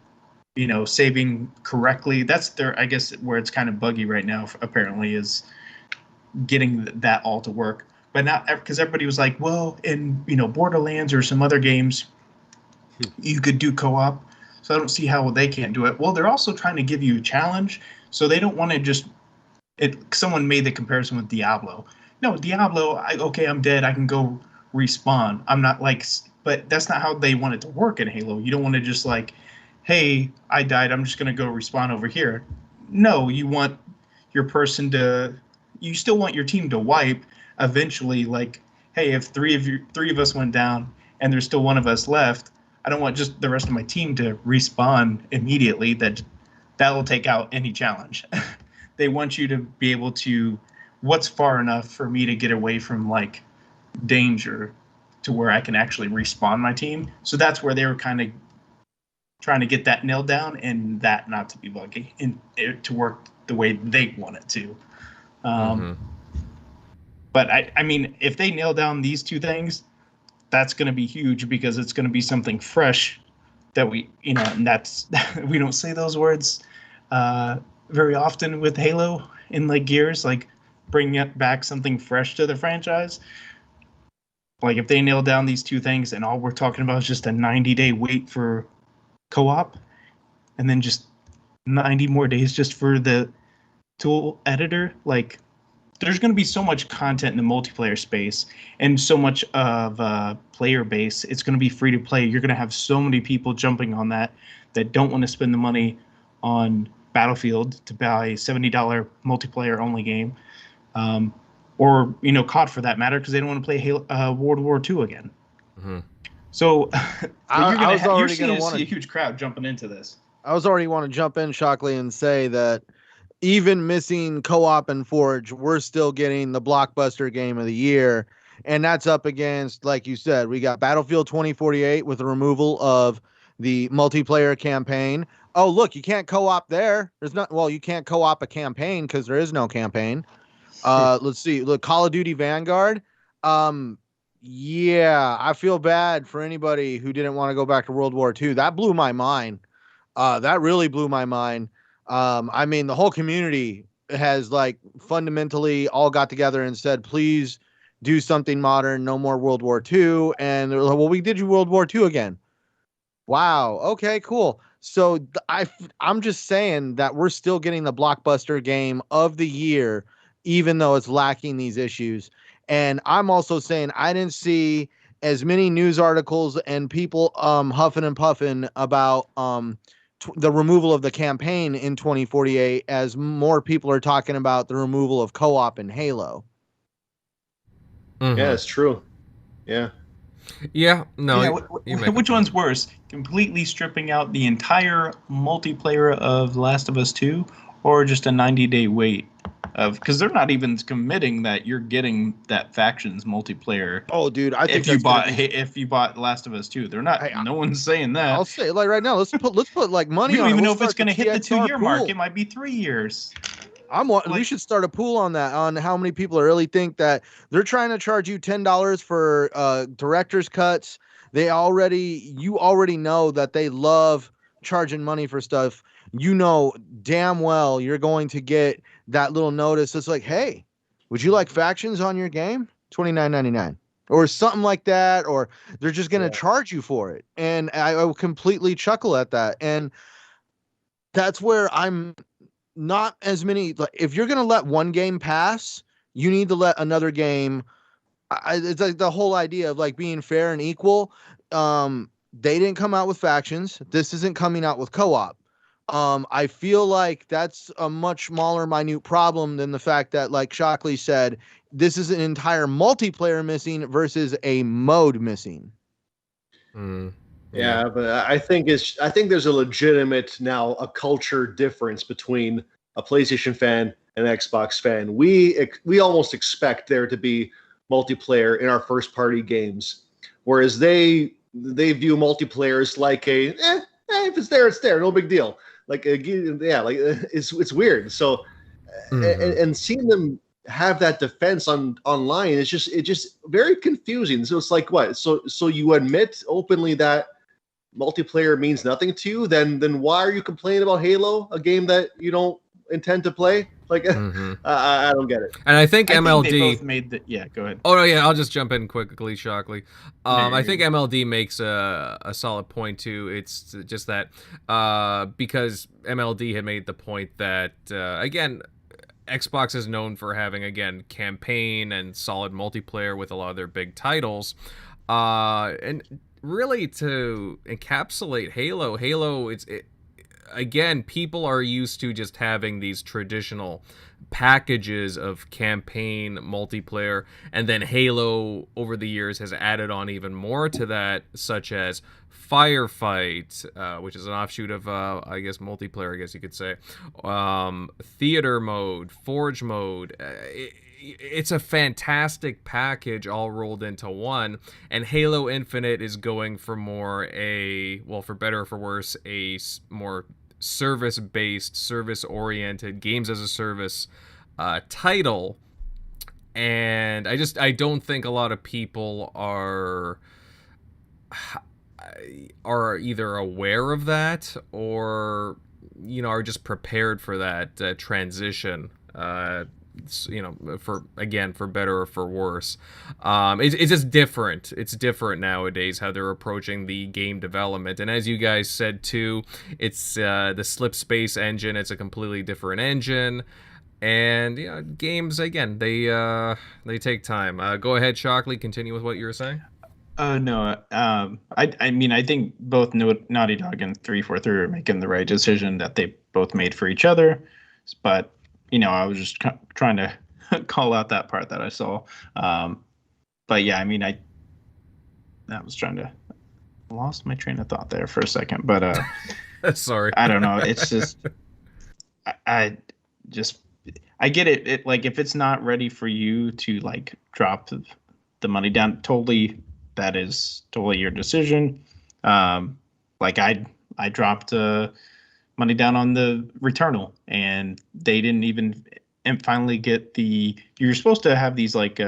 you know, saving correctly. That's I guess, where it's kind of buggy right now, apparently, is getting that all to work. But not because everybody was like, well, in, you know, Borderlands or some other games, you could do co-op. So I don't see how they can't do it. Well, they're also trying to give you a challenge. So they don't want to just someone made the comparison with Diablo. No, Diablo, I'm dead. I can go respawn. I'm not like, but that's not how they want it to work in Halo. You don't want to just like, hey, I died. I'm just going to go respawn over here. No, you want you still want your team to wipe eventually. Like, hey, if three of us went down and there's still one of us left, I don't want just the rest of my team to respawn immediately. That will take out any challenge. They want you to be able to, what's far enough for me to get away from like danger to where I can actually respawn my team. So that's where they were kind of trying to get that nailed down and that not to be buggy and it to work the way they want it to. But I mean, if they nail down these two things, that's going to be huge because it's going to be something fresh that we, you know, and that's, we don't say those words very often with Halo in like Gears, like bringing it back something fresh to the franchise. Like if they nail down these two things and all we're talking about is just a 90-day wait for co-op and then just 90 more days just for the tool editor, like there's going to be so much content in the multiplayer space and so much of player base. It's going to be free to play. You're going to have so many people jumping on that don't want to spend the money on Battlefield to buy a $70 multiplayer only game, or, you know, COD for that matter, because they don't want to play World War II again. So you're going to see a huge crowd jumping into this. I was already want to jump in, Shockley, and say that even missing co-op and Forge, we're still getting the blockbuster game of the year. And that's up against, like you said, we got Battlefield 2048 with the removal of the multiplayer campaign. Oh, look, you can't co-op there. You can't co-op a campaign because there is no campaign. Let's see. Look, Call of Duty Vanguard. Yeah, I feel bad for anybody who didn't want to go back to World War II. That blew my mind. That really blew my mind. I mean, the whole community has like fundamentally all got together and said, please do something modern. No more World War II. And they're like, well, we did World War II again. Wow. Okay, cool. So I'm just saying that we're still getting the blockbuster game of the year, even though it's lacking these issues. And I'm also saying I didn't see as many news articles and people huffing and puffing about the removal of the campaign in 2048, as more people are talking about the removal of co-op in Halo. Mhm. Yeah, it's true. Yeah. Yeah, no. Yeah, which one's worse? Completely stripping out the entire multiplayer of Last of Us 2, or just a 90-day wait? Because they're not even committing that you're getting that factions multiplayer. Oh, dude, I think if you bought Last of Us 2, they're not. No one's saying that. I'll say it like right now. Let's put like money we don't on even it. know if it's going to hit the 2-year mark. Pool. It might be 3 years. We should start a pool on that, on how many people really think that they're trying to charge you $10 for director's cuts. You already know that they love charging money for stuff. You know damn well you're going to get that little notice. It's like, hey, would you like factions on your game? $29.99 or something like that, or they're just going to charge you for it. And I will completely chuckle at that. And that's where I'm not as many. Like, if you're going to let one game pass, you need to let another game. It's like the whole idea of like being fair and equal. They didn't come out with factions. This isn't coming out with co-op. I feel like that's a much smaller, minute problem than the fact that, like Shockley said, this is an entire multiplayer missing versus a mode missing. Yeah, but I think there's a legitimate now a culture difference between a PlayStation fan and an Xbox fan. We almost expect there to be multiplayer in our first party games, whereas they view multiplayer as like a if it's there, no big deal. It's weird. So and seeing them have that defense online is just very confusing. So it's like, what? So you admit openly that multiplayer means nothing to you? Then why are you complaining about Halo, a game that you don't intend to play? Like, I don't get it. And I think MLD they both made the. Yeah, go ahead. Oh no, yeah, I'll just jump in quickly, Shockley. I think MLD makes a solid point too. It's just that because MLD had made the point that again, Xbox is known for having campaign and solid multiplayer with a lot of their big titles, and really to encapsulate Halo, again, people are used to just having these traditional packages of campaign multiplayer, and then Halo over the years has added on even more to that, such as Firefight, which is an offshoot of multiplayer, I guess you could say, theater mode, forge mode. It's a fantastic package all rolled into one, and Halo Infinite is going for more for better or for worse, a more service-based, service-oriented, games as a service title. And I don't think a lot of people are either aware of that or are just prepared for that transition. For better or for worse. It's just different. It's different nowadays how they're approaching the game development. And as you guys said too, it's the Slip Space engine. It's a completely different engine. And games again, they take time. Go ahead, Shockley. Continue with what you were saying. No. I think both Naughty Dog and 343 are making the right decision that they both made for each other, but. I was just trying to call out that part that I saw. But yeah, I was trying to lost my train of thought there for a second. But sorry, I don't know. It's just I get it. It like if it's not ready for you to like drop the money down, that is totally your decision. Like I dropped money down on the Returnal, and they didn't even finally get you're supposed to have these like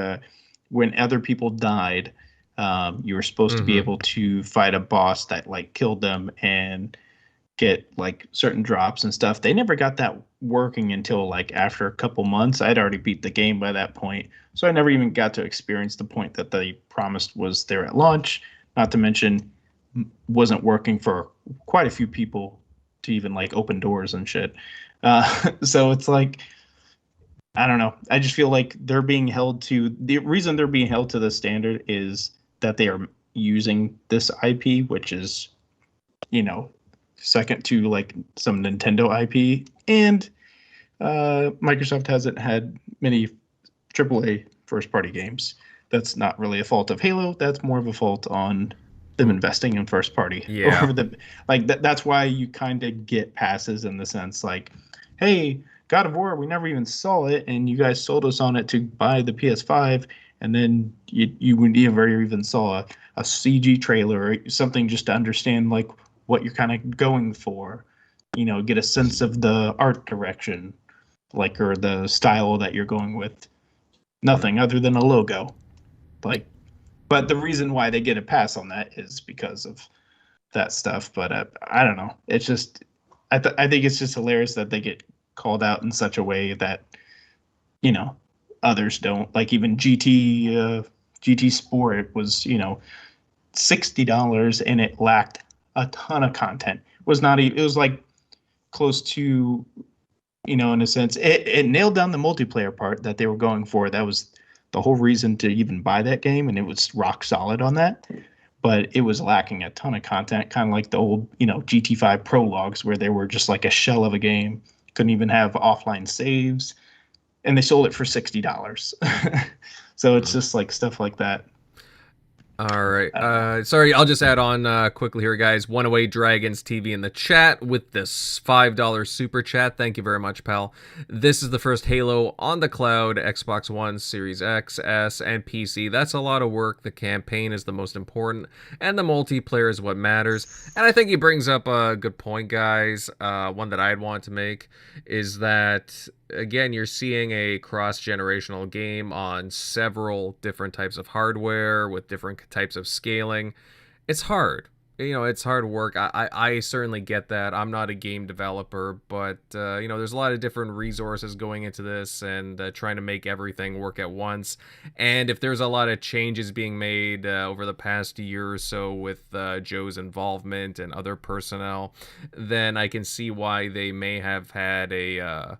when other people died, you were supposed to be able to fight a boss that like killed them and get like certain drops and stuff. They never got that working until like after a couple months. I'd already beat the game by that point, so I never even got to experience the point that they promised was there at launch. Not to mention wasn't working for quite a few people to even like open doors and shit. So it's like, I don't know. I just feel like the reason they're being held to the standard is that they are using this IP, which is, second to like some Nintendo IP, and Microsoft hasn't had many AAA first-party games. That's not really a fault of Halo. That's more of a fault on them investing in first-party. Yeah. Over the like that's why you kind of get passes in the sense like, hey, God of War, we never even saw it, and you guys sold us on it to buy the PS5, and then you never even saw a CG trailer or something just to understand like what you're kind of going for, get a sense of the art direction, like, or the style that you're going with. Nothing other than a logo, like. But the reason why they get a pass on that is because of that stuff. But I don't know. It's just I think it's just hilarious that they get called out in such a way that others don't. Like even GT Sport was $60 and it lacked a ton of content. It was like close to in a sense it nailed down the multiplayer part that they were going for. That was the whole reason to even buy that game, and it was rock solid on that. But it was lacking a ton of content, kind of like the old GT5 prologues where they were just like a shell of a game, couldn't even have offline saves, and they sold it for $60. So it's just like stuff like that. All right. Sorry, I'll just add on quickly here, guys. One Away Dragons TV in the chat with this $5 super chat. Thank you very much, pal. This is the first Halo on the cloud, Xbox One, Series X, S, and PC. That's a lot of work. The campaign is the most important, and the multiplayer is what matters. And I think he brings up a good point, guys. One that I'd want to make is that, again, you're seeing a cross-generational game on several different types of hardware with different types of scaling. It's hard. It's hard work. I certainly get that. I'm not a game developer, but, there's a lot of different resources going into this and trying to make everything work at once. And if there's a lot of changes being made over the past year or so with Joe's involvement and other personnel, then I can see why they may have had a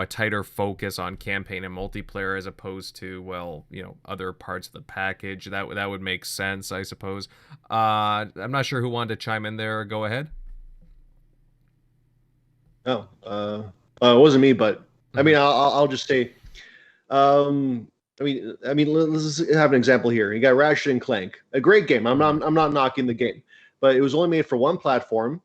tighter focus on campaign and multiplayer as opposed to, other parts of the package. That would make sense, I suppose. I'm not sure who wanted to chime in there. Go ahead. Oh, it wasn't me, but I mean, I'll just say, I mean, let's have an example here. You got Ratchet and Clank, a great game. I'm not knocking the game, but it was only made for one platform.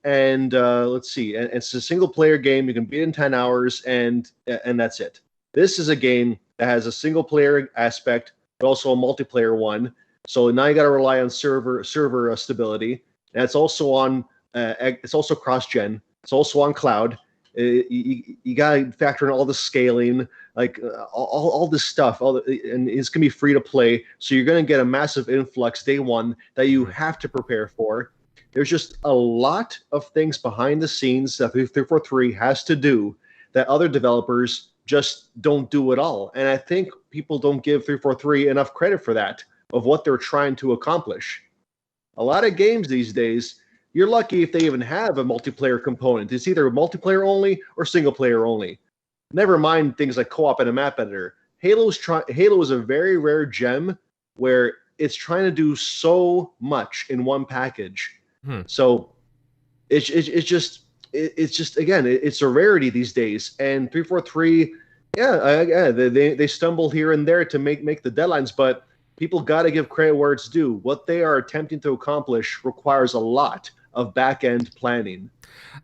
And let's see, and it's a single player game. You can beat it in 10 hours, and that's it. This is a game that has a single player aspect, but also a multiplayer one. So now you got to rely on server stability. And it's also on it's also cross-gen. It's also on cloud. You got to factor in all the scaling, like all this stuff. And it's gonna be free to play. So you're gonna get a massive influx day one that you have to prepare for. There's just a lot of things behind the scenes that 343 has to do that other developers just don't do at all. And I think people don't give 343 enough credit for that, of what they're trying to accomplish. A lot of games these days, you're lucky if they even have a multiplayer component. It's either multiplayer only or single player only. Never mind things like co-op and a map editor. Halo is a very rare gem where it's trying to do so much in one package. So it's just again, it's a rarity these days. And 343, they stumble here and there to make the deadlines, but people got to give credit where it's due. What they are attempting to accomplish requires a lot of back-end planning.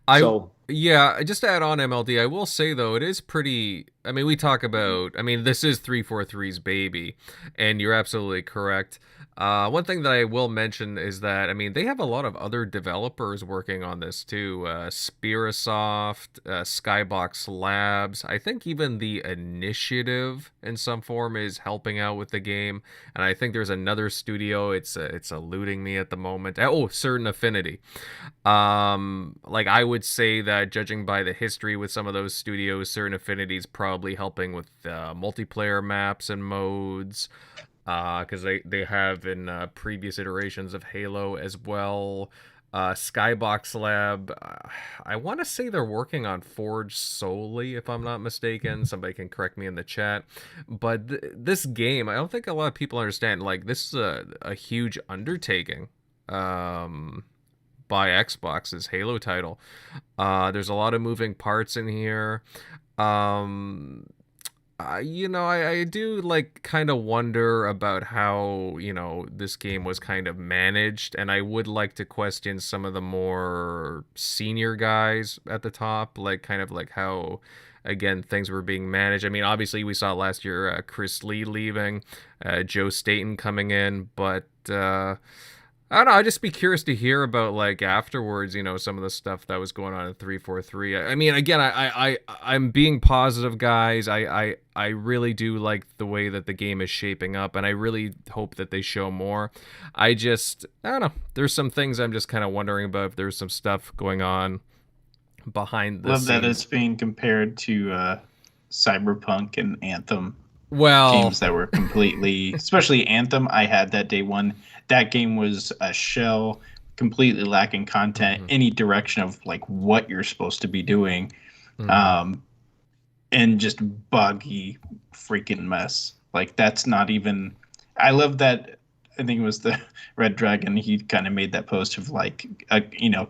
Just to add on, MLD, I will say, though, it is pretty... I mean, we talk about... I mean, this is 343's baby, and you're absolutely correct. One thing that I will mention is that, I mean, they have a lot of other developers working on this, too. Spirasoft, Skybox Labs. I think even the Initiative, in some form, is helping out with the game. And I think there's another studio. It's eluding me at the moment. Oh, Certain Affinity. I would say that, judging by the history with some of those studios, Certain Affinity is probably helping with multiplayer maps and modes. Because they have in previous iterations of Halo as well. Skybox Lab, I want to say they're working on Forge solely, if I'm not mistaken. Somebody can correct me in the chat. But this game, I don't think a lot of people understand. Like, this is a huge undertaking. But by Xbox's Halo title. There's a lot of moving parts in here. I do like kind of wonder about how, this game was kind of managed, and I would like to question some of the more senior guys at the top, like kind of like how, again, things were being managed. I mean, obviously we saw last year Chris Lee leaving, Joe Staten coming in, but I don't know. I'd just be curious to hear about, like, afterwards, some of the stuff that was going on in 343. I mean, again, I'm being positive, guys. I really do like the way that the game is shaping up, and I really hope that they show more. I don't know. There's some things I'm just kind of wondering about if there's some stuff going on behind the Love scenes. that it's being compared to Cyberpunk and Anthem. Well, games that were completely, especially Anthem, I had that day one. That game was a shell, completely lacking content, any direction of like what you're supposed to be doing, and just buggy freaking mess. Like that's not even. I love that. I think it was the Red Dragon. He kind of made that post of like,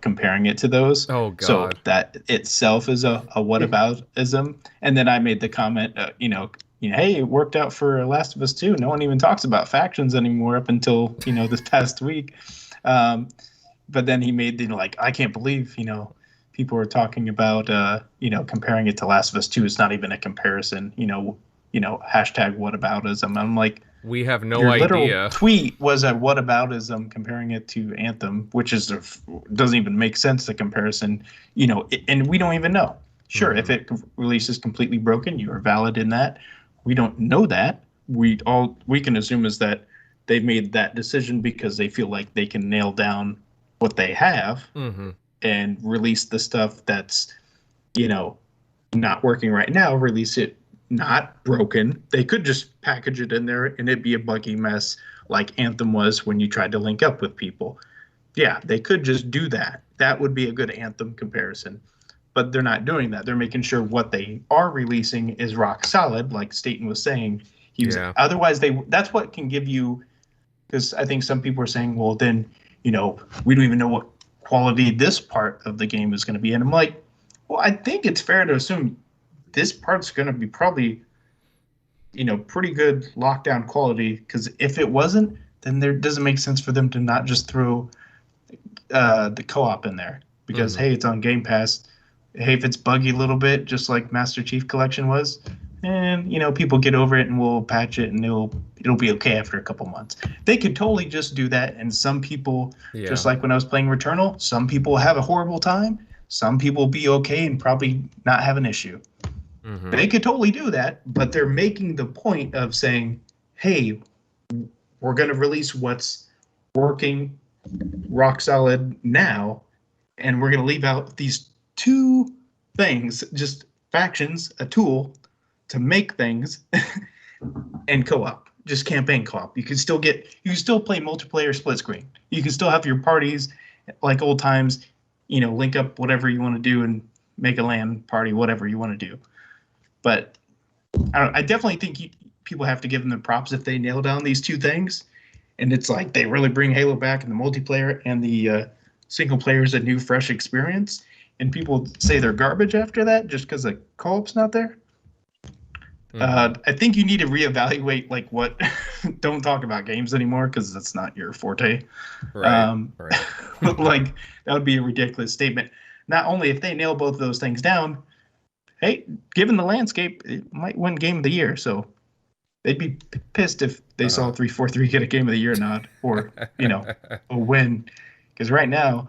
comparing it to those. Oh God! So that itself is a whataboutism. And then I made the comment, hey, it worked out for Last of Us 2. No one even talks about factions anymore up until, this past week. But then he made I can't believe, people were talking about, comparing it to Last of Us 2. It's not even a comparison, hashtag whataboutism. I'm like, we have no your idea. Literal tweet was a whataboutism comparing it to Anthem, which doesn't even make sense, the comparison, and we don't even know. Sure, if it releases completely broken, you are valid in that. We don't know that. We can assume is that they've made that decision because they feel like they can nail down what they have and release the stuff that's, not working right now. Release it not broken. They could just package it in there and it'd be a buggy mess like Anthem was when you tried to link up with people. Yeah, they could just do that. That would be a good Anthem comparison. But they're not doing that. They're making sure what they are releasing is rock solid, like Staten was saying. Otherwise, that's what can give you, because I think some people are saying, well, then, we don't even know what quality this part of the game is going to be. And I'm like, well, I think it's fair to assume this part's going to be probably, pretty good lockdown quality, because if it wasn't, then there doesn't make sense for them to not just throw the co-op in there. Because, hey, it's on Game Pass. Hey, if it's buggy a little bit, just like Master Chief Collection was, and people get over it and we'll patch it and it'll be okay after a couple months. They could totally just do that, and some people, just like when I was playing Returnal, some people have a horrible time, some people be okay and probably not have an issue. They could totally do that, but they're making the point of saying, hey, we're going to release what's working rock solid now, and we're going to leave out these two things, just factions, a tool to make things, and co-op, just campaign co-op. You can still play multiplayer split screen. You can still have your parties like old times, link up whatever you want to do and make a LAN party, whatever you want to do. But I definitely think people have to give them the props if they nail down these two things. And it's like they really bring Halo back, and the multiplayer and the single player is a new, fresh experience. And people say they're garbage after that just because the co-op's not there. I think you need to reevaluate what. Don't talk about games anymore because that's not your forte. Right. That would be a ridiculous statement. Not only if they nail both of those things down, hey, given the landscape, it might win Game of the Year. So they'd be pissed if they saw 343 get a Game of the Year nod or a win, because right now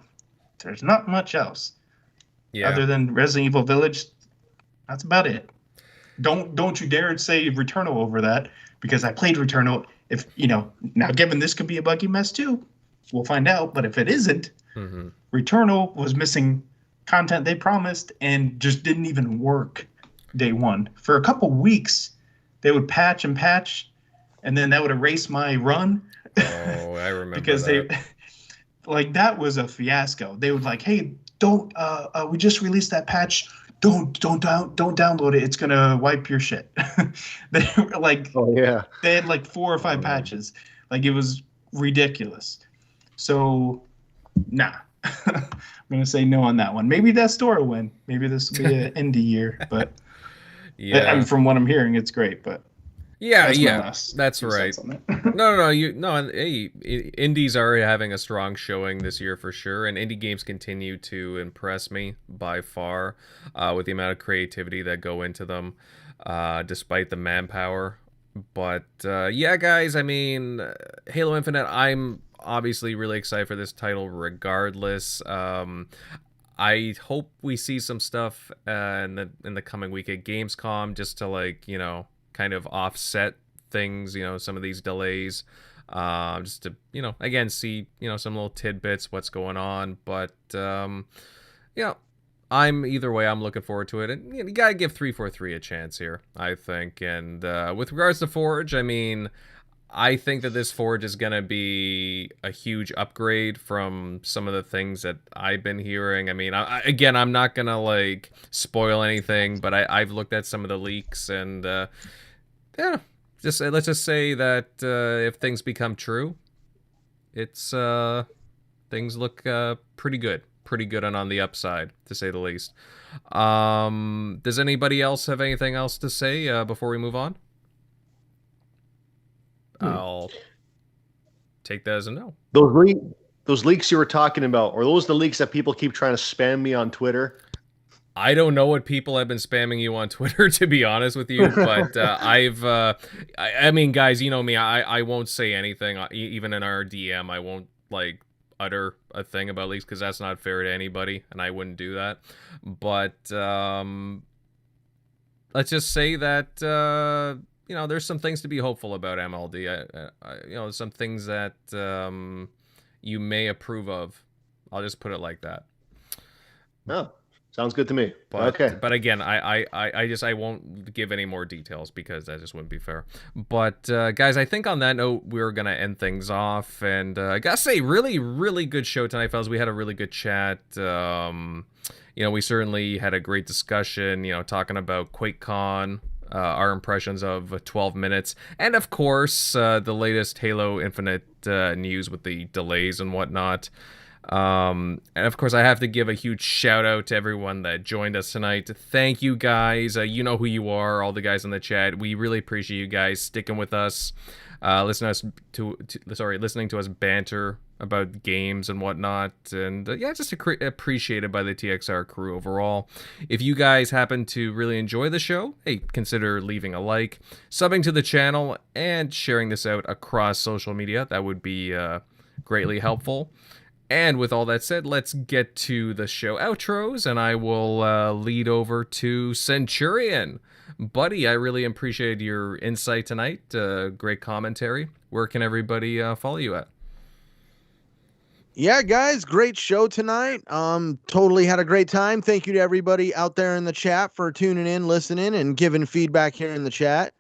there's not much else. Yeah. Other than Resident Evil Village, that's about it. Don't you dare say Returnal over that, because I played Returnal. If now given this could be a buggy mess too, we'll find out. But if it isn't, Returnal was missing content they promised and just didn't even work day one. For a couple weeks, they would patch, and then that would erase my run. Oh, I remember because that. That was a fiasco. They would hey, don't we just released that patch, don't download it, it's gonna wipe your shit. They were they had 4 or 5 patches. It was ridiculous. So I'm gonna say no on that one. Maybe that store will win. Maybe this will be an indie year, but Yeah. I mean, from what I'm hearing, it's great. But Yeah, That's that's two right. cents on it. No. Hey, indies are having a strong showing this year for sure, and indie games continue to impress me by far, with the amount of creativity that go into them, despite the manpower. But yeah, guys, I mean, Halo Infinite, I'm obviously really excited for this title, regardless. I hope we see some stuff in the coming week at Gamescom, just to, like, kind of offset things, some of these delays, just to, again, see, some little tidbits, what's going on. But yeah, either way, I'm looking forward to it, and you gotta give 343 a chance here, I think. And with regards to Forge, I mean, I think that this Forge is going to be a huge upgrade from some of the things that I've been hearing. I mean, again, I'm not going to, like, spoil anything, but I've looked at some of the leaks, and yeah, let's just say that if things become true, it's things look pretty good and on the upside, to say the least. Does anybody else have anything else to say before we move on? I'll take that as a no. Those leaks you were talking about, are those the leaks that people keep trying to spam me on Twitter? I don't know what people have been spamming you on Twitter, to be honest with you, but I mean, guys, you know me, I won't say anything, even in our DM. I won't, like, utter a thing about leaks, because that's not fair to anybody, and I wouldn't do that. But let's just say that there's some things to be hopeful about MLD. Some things that you may approve of. I'll just put it like that. Oh, sounds good to me. But, okay. But again, I won't give any more details, because that just wouldn't be fair. But guys, I think on that note, we're gonna end things off. And I gotta say, really, really good show tonight, fellas. We had a really good chat. We certainly had a great discussion. Talking about QuakeCon. Our impressions of 12 minutes, and of course the latest Halo Infinite news with the delays and whatnot. And of course, I have to give a huge shout out to everyone that joined us tonight. Thank you, guys. You know who you are, all the guys in the chat. We really appreciate you guys sticking with us, listening to us banter about games and whatnot, and just appreciated by the TXR crew overall. If you guys happen to really enjoy the show, hey, consider leaving a like, subbing to the channel, and sharing this out across social media. That would be greatly helpful. And with all that said, let's get to the show outros, and I will lead over to Centurion. Buddy, I really appreciated your insight tonight. Great commentary. Where can everybody follow you at? Yeah, guys, great show tonight. Totally had a great time. Thank you to everybody out there in the chat for tuning in, listening, and giving feedback here in the chat.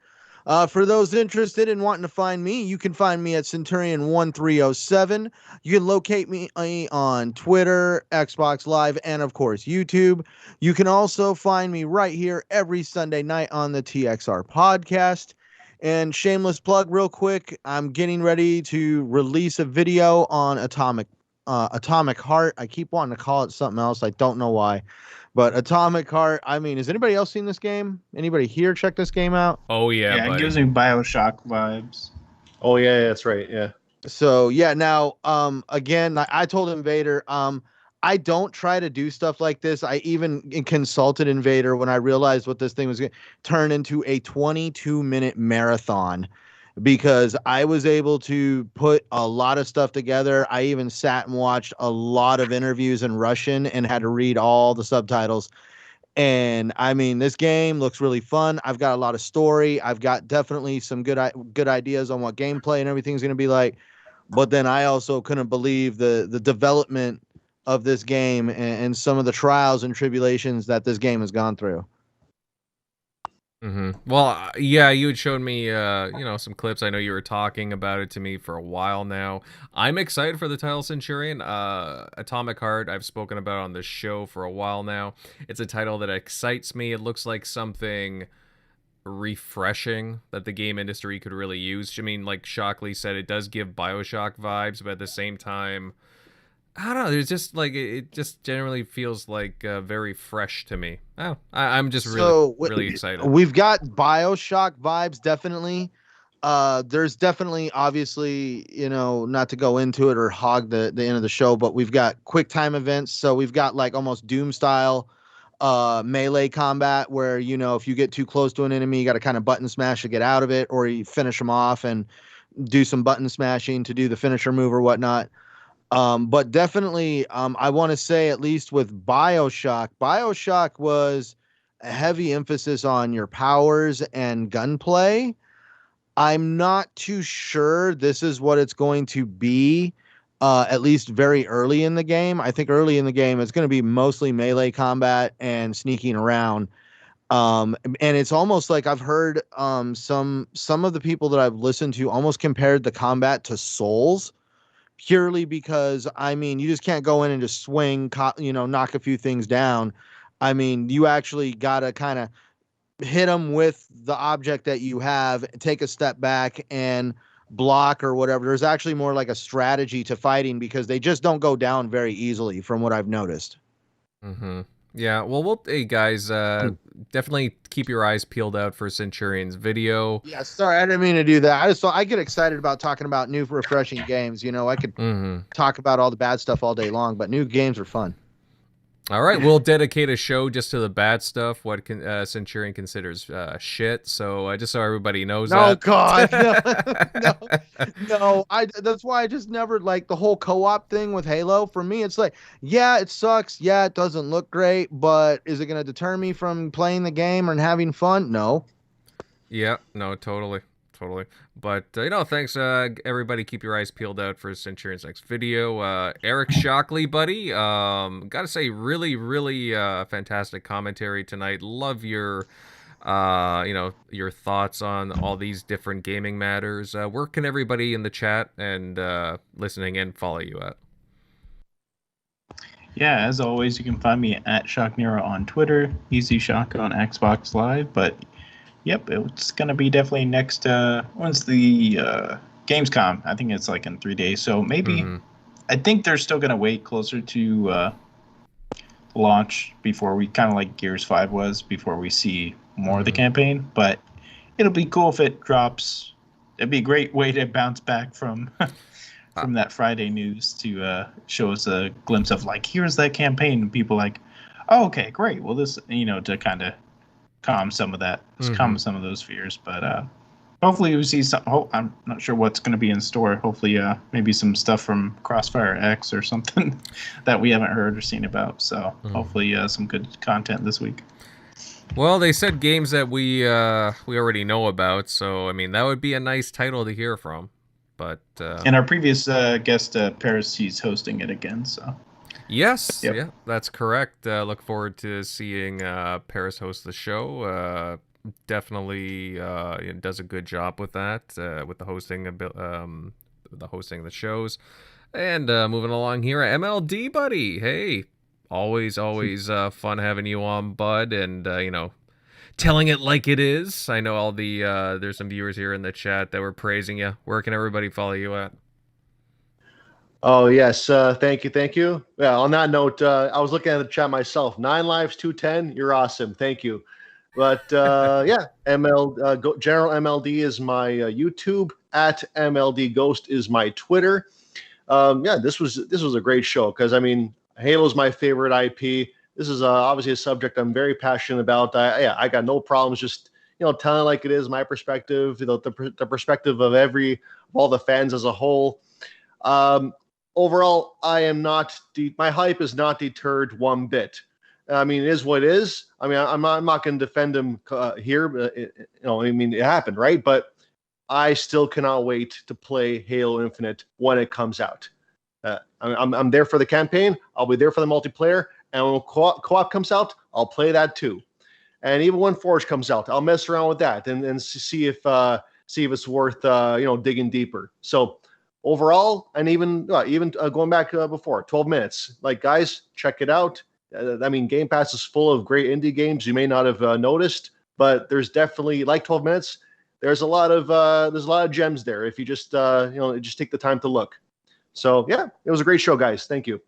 For those interested in wanting to find me, you can find me at Centurion1307. You can locate me on Twitter, Xbox Live, and of course YouTube. You can also find me right here every Sunday night on the TXR Podcast. And shameless plug real quick, I'm getting ready to release a video on Atomic Heart. I keep wanting to call it something else. I don't know why. But Atomic Heart, I mean, has anybody else seen this game? Anybody here check this game out? Oh, yeah, it gives me BioShock vibes. Oh, yeah, that's right, yeah. So, yeah, now, again, I told Invader, I don't try to do stuff like this. I even consulted Invader when I realized what this thing was going to turn into a 22-minute marathon, because I was able to put a lot of stuff together. I even sat and watched a lot of interviews in Russian and had to read all the subtitles. And I mean, this game looks really fun. I've got a lot of story. I've got definitely some good ideas on what gameplay and everything's going to be like. But then I also couldn't believe the development of this game and some of the trials and tribulations that this game has gone through. Mm-hmm. Well, yeah, you had shown me, some clips. I know you were talking about it to me for a while now. I'm excited for the title Centurion. Atomic Heart, I've spoken about on the show for a while now. It's a title that excites me. It looks like something refreshing that the game industry could really use. I mean, like Shockley said, it does give BioShock vibes, but at the same time, I don't know. There's just like it just generally feels like very fresh to me. Oh, I'm just really excited. We've got BioShock vibes, definitely. There's definitely, obviously, not to go into it or hog the end of the show, but we've got quick time events. So we've got like almost Doom style melee combat where, if you get too close to an enemy, you got to kind of button smash to get out of it, or you finish them off and do some button smashing to do the finisher move or whatnot. But definitely, I want to say, at least with BioShock was a heavy emphasis on your powers and gunplay. I'm not too sure this is what it's going to be, at least very early in the game. I think early in the game, it's going to be mostly melee combat and sneaking around. And it's almost like I've heard some of the people that I've listened to almost compared the combat to Souls. Purely because, you just can't go in and just swing, knock a few things down. You actually got to kind of hit them with the object that you have, take a step back and block or whatever. There's actually more like a strategy to fighting because they just don't go down very easily from what I've noticed. Mm-hmm. Yeah, well, hey guys, definitely keep your eyes peeled out for Centurion's video. Yeah, sorry, I didn't mean to do that. I get excited about talking about new, refreshing games. I could talk about all the bad stuff all day long, but new games are fun. All right, we'll dedicate a show just to the bad stuff, what Centurion considers shit. So just so everybody knows that. Oh God, no. That's why I just never like the whole co-op thing with Halo. For me, it's like, yeah, it sucks. Yeah, it doesn't look great, but is it going to deter me from playing the game and having fun? No. Yeah, no, totally. But, thanks, everybody. Keep your eyes peeled out for Centurion's next video. Eric Shockley, buddy. Gotta say, really, really fantastic commentary tonight. Love your, your thoughts on all these different gaming matters. Where can everybody in the chat and listening in follow you at? Yeah, as always, you can find me at ShockNero on Twitter, Easy Shock on Xbox Live, but... Yep, it's going to be definitely next, when's the Gamescom? I think it's like in 3 days. So maybe, I think they're still going to wait closer to launch before we, kind of like Gears 5 was, before we see more of the campaign. But it'll be cool if it drops. It'd be a great way to bounce back from that Friday news to show us a glimpse of like, here's that campaign. And people like, oh, okay, great. Well, this, to kind of calm some of that, calm some of those fears. But hopefully we see some. I'm not sure what's going to be in store. Hopefully, maybe some stuff from Crossfire X or something that we haven't heard or seen about. So hopefully, some good content this week. Well, they said games that we already know about. So that would be a nice title to hear from. But and our previous guest, Paris, he's hosting it again. So. Yes, yep. Yeah, that's correct. Look forward to seeing Paris host the show. Definitely does a good job with that, with the hosting of the shows. And moving along here, MLD buddy. Hey, always fun having you on, bud, and telling it like it is. I know all the there's some viewers here in the chat that were praising you. Where can everybody follow you at? Oh, yes. Thank you. Yeah, on that note, I was looking at the chat myself. 9 lives, 210. You're awesome. Thank you. But yeah, General MLD is my YouTube. At MLD Ghost is my Twitter. Yeah, this was a great show because, Halo's my favorite IP. This is obviously a subject I'm very passionate about. I got no problems just, telling like it is, my perspective, the perspective of all the fans as a whole. Overall, I am not. My hype is not deterred one bit. It is what it is. I'm not going to defend him here. But it happened, right? But I still cannot wait to play Halo Infinite when it comes out. I'm there for the campaign. I'll be there for the multiplayer, and when co-op comes out, I'll play that too. And even when Forge comes out, I'll mess around with that and see if it's worth digging deeper. So. Overall, and even going back before 12 minutes, like guys, check it out. Game Pass is full of great indie games you may not have noticed, but there's definitely, like 12 minutes, there's a lot of gems there if you just just take the time to look. So yeah, it was a great show, guys. Thank you.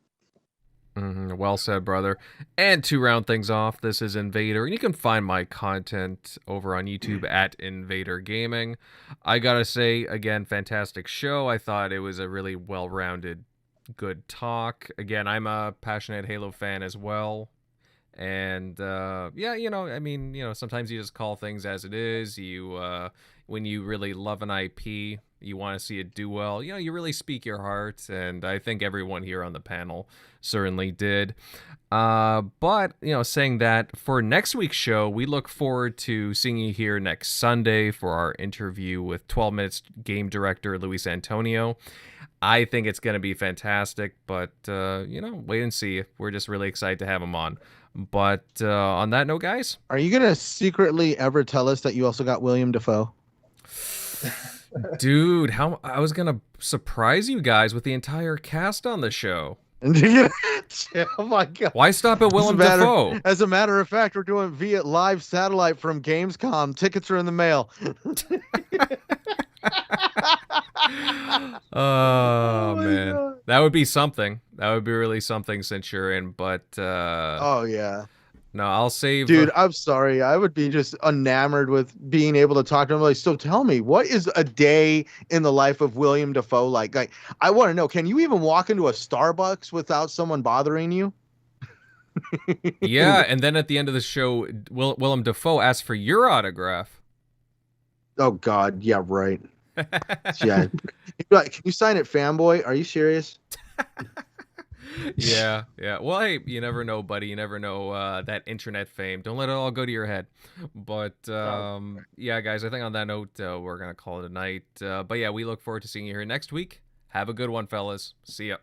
Well said, brother. And to round things off, this is Invader, and you can find my content over on YouTube at Invader Gaming. I gotta say, again, fantastic show. I thought it was a really well-rounded, good talk. Again, I'm a passionate Halo fan as well. And yeah, I mean, sometimes you just call things as it is. When you really love an IP, you want to see it do well. You really speak your heart, and I think everyone here on the panel certainly did. But saying that, for next week's show, we look forward to seeing you here next Sunday for our interview with 12 Minutes game director Luis Antonio. I think it's going to be fantastic, but wait and see. We're just really excited to have him on. But on that note, guys, are you gonna secretly ever tell us that you also got William Dafoe? Dude, I was gonna surprise you guys with the entire cast on the show. Oh my god! Why stop at Willem Dafoe? As a matter of fact, we're doing via live satellite from Gamescom. Tickets are in the mail. Oh man, God. That would be something. That would be really something since you're in. But oh yeah. No, I'll save. Dude, I'm sorry. I would be just enamored with being able to talk to him. Like, so tell me, what is a day in the life of William Dafoe like? Like, I want to know, can you even walk into a Starbucks without someone bothering you? Yeah, and then at the end of the show, Willem Dafoe asks for your autograph. Oh, God. Yeah, right. Yeah. Like, can you sign it, fanboy? Are you serious? Yeah. Well, hey, you never know, buddy. You never know that internet fame. Don't let it all go to your head. But yeah, guys, I think on that note, we're gonna call it a night. But yeah, we look forward to seeing you here next week. Have a good one, fellas. See ya.